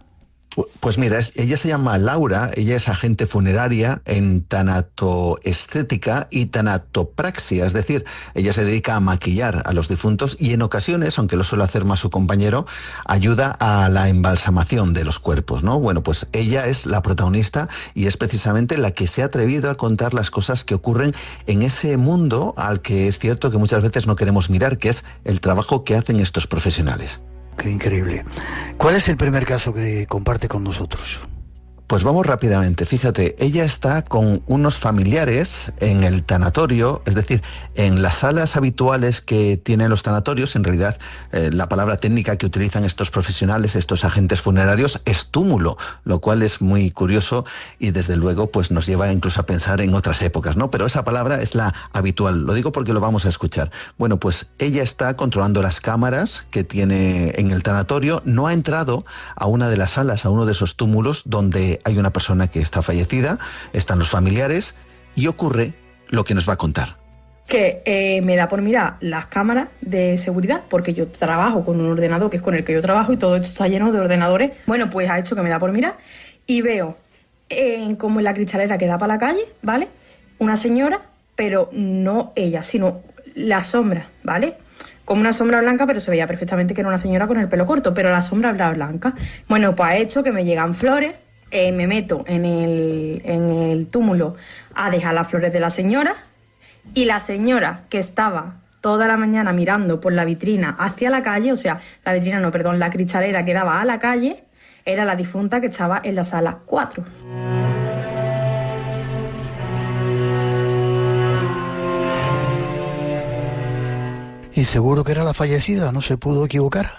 Pues mira, ella se llama Laura, ella es agente funeraria en tanatoestética y tanatopraxia, es decir, ella se dedica a maquillar a los difuntos y en ocasiones, aunque lo suele hacer más su compañero, ayuda a la embalsamación de los cuerpos, ¿no? Bueno, pues ella es la protagonista y es precisamente la que se ha atrevido a contar las cosas que ocurren en ese mundo al que es cierto que muchas veces no queremos mirar, que es el trabajo que hacen estos profesionales. Qué increíble. ¿Cuál es el primer caso que comparte con nosotros? Pues vamos rápidamente. Fíjate, ella está con unos familiares en el tanatorio, es decir, en las salas habituales que tienen los tanatorios. En realidad, la palabra técnica que utilizan estos profesionales, estos agentes funerarios, es túmulo, lo cual es muy curioso y desde luego pues nos lleva incluso a pensar en otras épocas, ¿no? Pero esa palabra es la habitual. Lo digo porque lo vamos a escuchar. Bueno, pues ella está controlando las cámaras que tiene en el tanatorio. No ha entrado a una de las salas, a uno de esos túmulos donde hay una persona que está fallecida, están los familiares y ocurre lo que nos va a contar. Que me da por mirar las cámaras de seguridad, porque yo trabajo con un ordenador que es con el que yo trabajo y todo esto está lleno de ordenadores. Bueno, pues ha hecho que me da por mirar y veo como en la cristalera que da para la calle, ¿vale? Una señora, pero no ella, sino la sombra, ¿vale? Como una sombra blanca, pero se veía perfectamente que era una señora con el pelo corto, pero la sombra era blanca. Bueno, pues ha hecho que me llegan flores. Me meto en el túmulo a dejar las flores de la señora y la señora que estaba toda la mañana mirando por la vitrina hacia la calle, o sea, la vitrina no, perdón, la cristalera que daba a la calle, era la difunta que estaba en la sala 4. ¿Y seguro que era la fallecida? ¿No se pudo equivocar?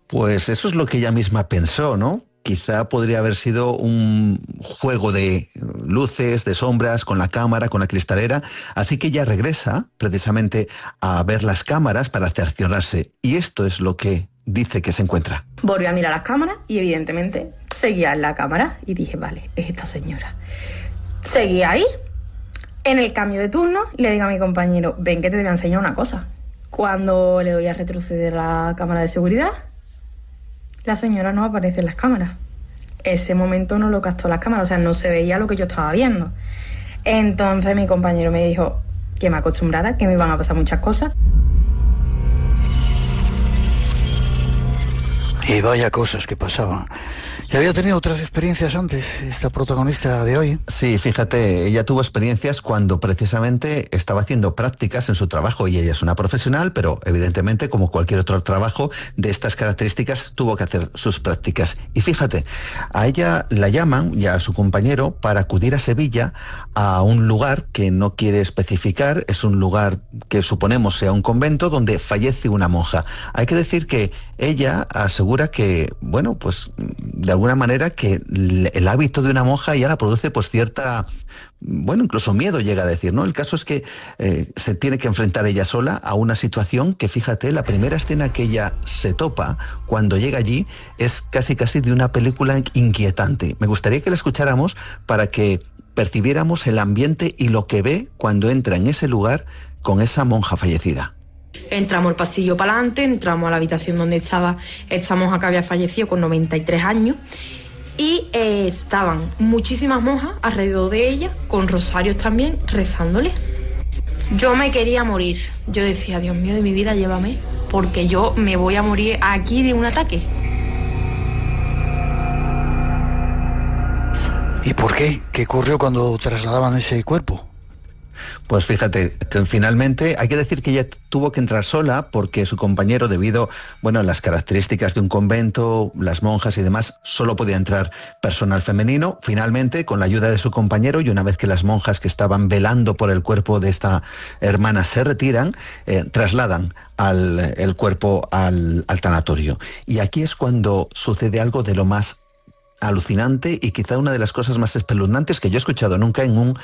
Pues eso es lo que ella misma pensó, ¿no? Quizá podría haber sido un juego de luces, de sombras, con la cámara, con la cristalera. Así que ella regresa precisamente a ver las cámaras para cerciorarse. Y esto es lo que dice que se encuentra. Volví a mirar las cámaras y evidentemente seguía en la cámara y dije, vale, es esta señora. Seguí ahí. En el cambio de turno le digo a mi compañero, ven que te voy a enseñar una cosa. Cuando le doy a retroceder la cámara de seguridad, la señora no aparece en las cámaras. Ese momento no lo captó las cámaras, o sea, no se veía lo que yo estaba viendo. Entonces mi compañero me dijo que me acostumbrara, que me iban a pasar muchas cosas. Y vaya cosas que pasaban. ¿Ya había tenido otras experiencias antes, esta protagonista de hoy? Sí, fíjate, ella tuvo experiencias cuando precisamente estaba haciendo prácticas en su trabajo y ella es una profesional, pero evidentemente como cualquier otro trabajo de estas características tuvo que hacer sus prácticas. Y fíjate, a ella la llaman y a su compañero para acudir a Sevilla a un lugar que no quiere especificar, es un lugar que suponemos sea un convento donde fallece una monja. Hay que decir que ella asegura que, bueno, pues de alguna manera que el hábito de una monja ya la produce pues cierta, bueno, incluso miedo llega a decir, ¿no? El caso es que se tiene que enfrentar ella sola a una situación que, fíjate, la primera escena que ella se topa cuando llega allí es casi de una película inquietante. Me gustaría que la escucháramos para que percibiéramos el ambiente y lo que ve cuando entra en ese lugar con esa monja fallecida. Entramos al pasillo para adelante, entramos a la habitación donde estaba esta monja que había fallecido con 93 años y estaban muchísimas monjas alrededor de ella, con rosarios también, rezándole. Yo me quería morir. Yo decía, Dios mío de mi vida, llévame, porque yo me voy a morir aquí de un ataque. ¿Y por qué? ¿Qué ocurrió cuando trasladaban ese cuerpo? Pues fíjate, que finalmente hay que decir que ella tuvo que entrar sola porque su compañero, debido, bueno, a las características de un convento, las monjas y demás, solo podía entrar personal femenino. Finalmente, con la ayuda de su compañero y una vez que las monjas que estaban velando por el cuerpo de esta hermana se retiran, trasladan el cuerpo al tanatorio. Y aquí es cuando sucede algo de lo más alucinante y quizá una de las cosas más espeluznantes que yo he escuchado nunca en un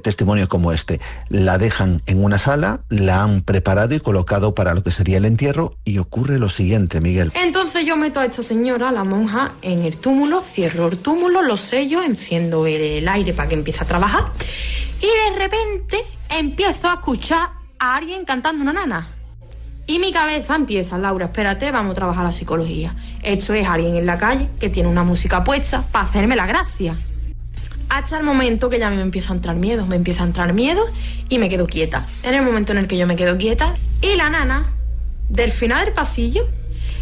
testimonio como este. La dejan en una sala, la han preparado y colocado para lo que sería el entierro y ocurre lo siguiente, Miguel. Entonces yo meto a esta señora, la monja, en el túmulo, cierro el túmulo, lo sello, enciendo el aire para que empiece a trabajar y de repente empiezo a escuchar a alguien cantando una nana. Y mi cabeza empieza, Laura, espérate, vamos a trabajar la psicología. Esto es alguien en la calle que tiene una música puesta para hacerme la gracia. Hasta el momento que ya me empieza a entrar miedo, y me quedo quieta. En el momento en el que yo me quedo quieta y la nana, del final del pasillo,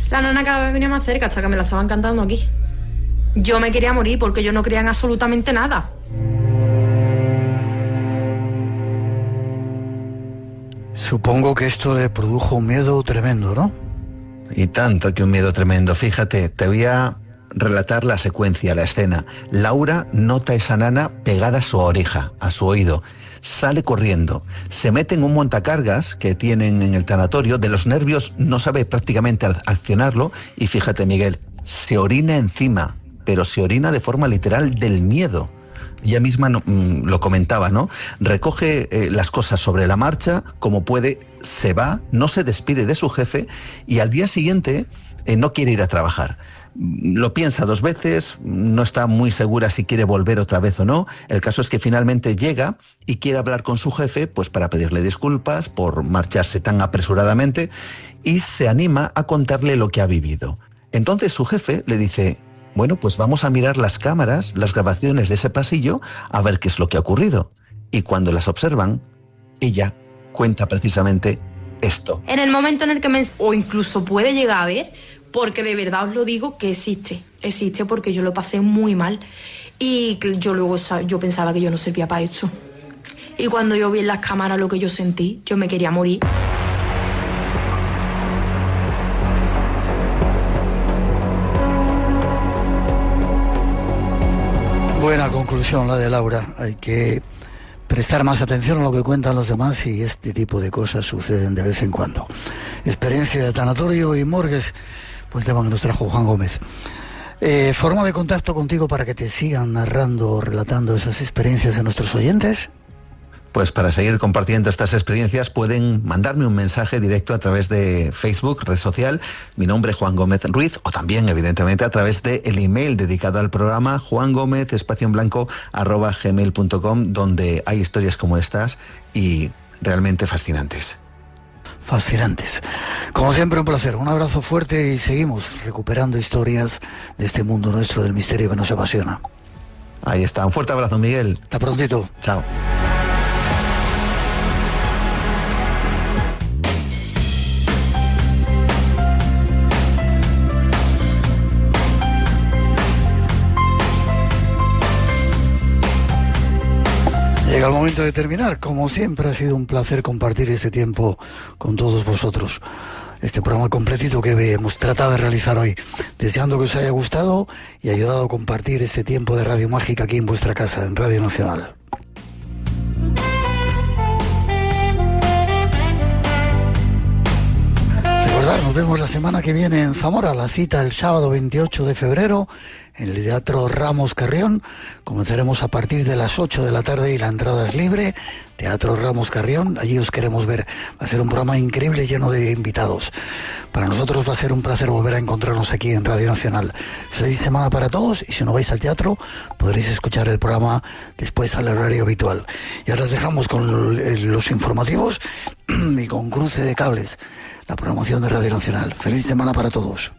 la nana cada vez venía más cerca hasta que me la estaban cantando aquí. Yo me quería morir porque yo no creía en absolutamente nada. Supongo que esto le produjo un miedo tremendo, ¿no? Y tanto que un miedo tremendo. Fíjate, te voy a relatar la secuencia, la escena. Laura nota esa nana pegada a su oreja, a su oído. Sale corriendo, se mete en un montacargas que tienen en el tanatorio, de los nervios no sabe prácticamente accionarlo, y fíjate, Miguel, se orina encima, pero se orina de forma literal del miedo. Ella misma lo comentaba, ¿no? Recoge las cosas sobre la marcha, como puede, se va, no se despide de su jefe, y al día siguiente no quiere ir a trabajar. Lo piensa 2 veces, no está muy segura si quiere volver otra vez o no. El caso es que finalmente llega y quiere hablar con su jefe, pues para pedirle disculpas por marcharse tan apresuradamente, y se anima a contarle lo que ha vivido. Entonces su jefe le dice: bueno, pues vamos a mirar las cámaras, las grabaciones de ese pasillo, a ver qué es lo que ha ocurrido. Y cuando las observan, ella cuenta precisamente esto. En el momento en el que o incluso puede llegar a ver, porque de verdad os lo digo que existe porque yo lo pasé muy mal, y yo pensaba que yo no servía para esto, y cuando yo vi en las cámaras lo que yo sentí, yo me quería morir. Buena conclusión la de Laura. Hay que prestar más atención a lo que cuentan los demás, y este tipo de cosas suceden de vez en cuando. Experiencia de tanatorio y morgues fue el tema que nos trajo Juan Gómez. Forma de contacto contigo para que te sigan narrando, relatando esas experiencias de nuestros oyentes. Pues para seguir compartiendo estas experiencias pueden mandarme un mensaje directo a través de Facebook, red social, mi nombre Juan Gómez Ruiz, o también evidentemente a través del email dedicado al programa, juangomez_gmail.com, donde hay historias como estas y realmente fascinantes. Fascinantes. Como siempre, un placer. Un abrazo fuerte, y seguimos recuperando historias de este mundo nuestro del misterio que nos apasiona. Ahí está. Un fuerte abrazo, Miguel. Hasta prontito. Chao. Llega el momento de terminar. Como siempre, ha sido un placer compartir este tiempo con todos vosotros. Este programa completito que hemos tratado de realizar hoy. Deseando que os haya gustado y ayudado a compartir este tiempo de Radio Mágica aquí en vuestra casa, en Radio Nacional. Recordad, nos vemos la semana que viene en Zamora. La cita el sábado 28 de febrero en el Teatro Ramos Carrión. Comenzaremos a partir de las 8 de la tarde y la entrada es libre. Teatro Ramos Carrión, allí os queremos ver. Va a ser un programa increíble, lleno de invitados. Para nosotros va a ser un placer volver a encontrarnos aquí en Radio Nacional. Feliz semana para todos, y si no vais al teatro podréis escuchar el programa después al horario habitual. Y ahora os dejamos con los informativos y con Cruce de Cables, la programación de Radio Nacional. Feliz semana para todos.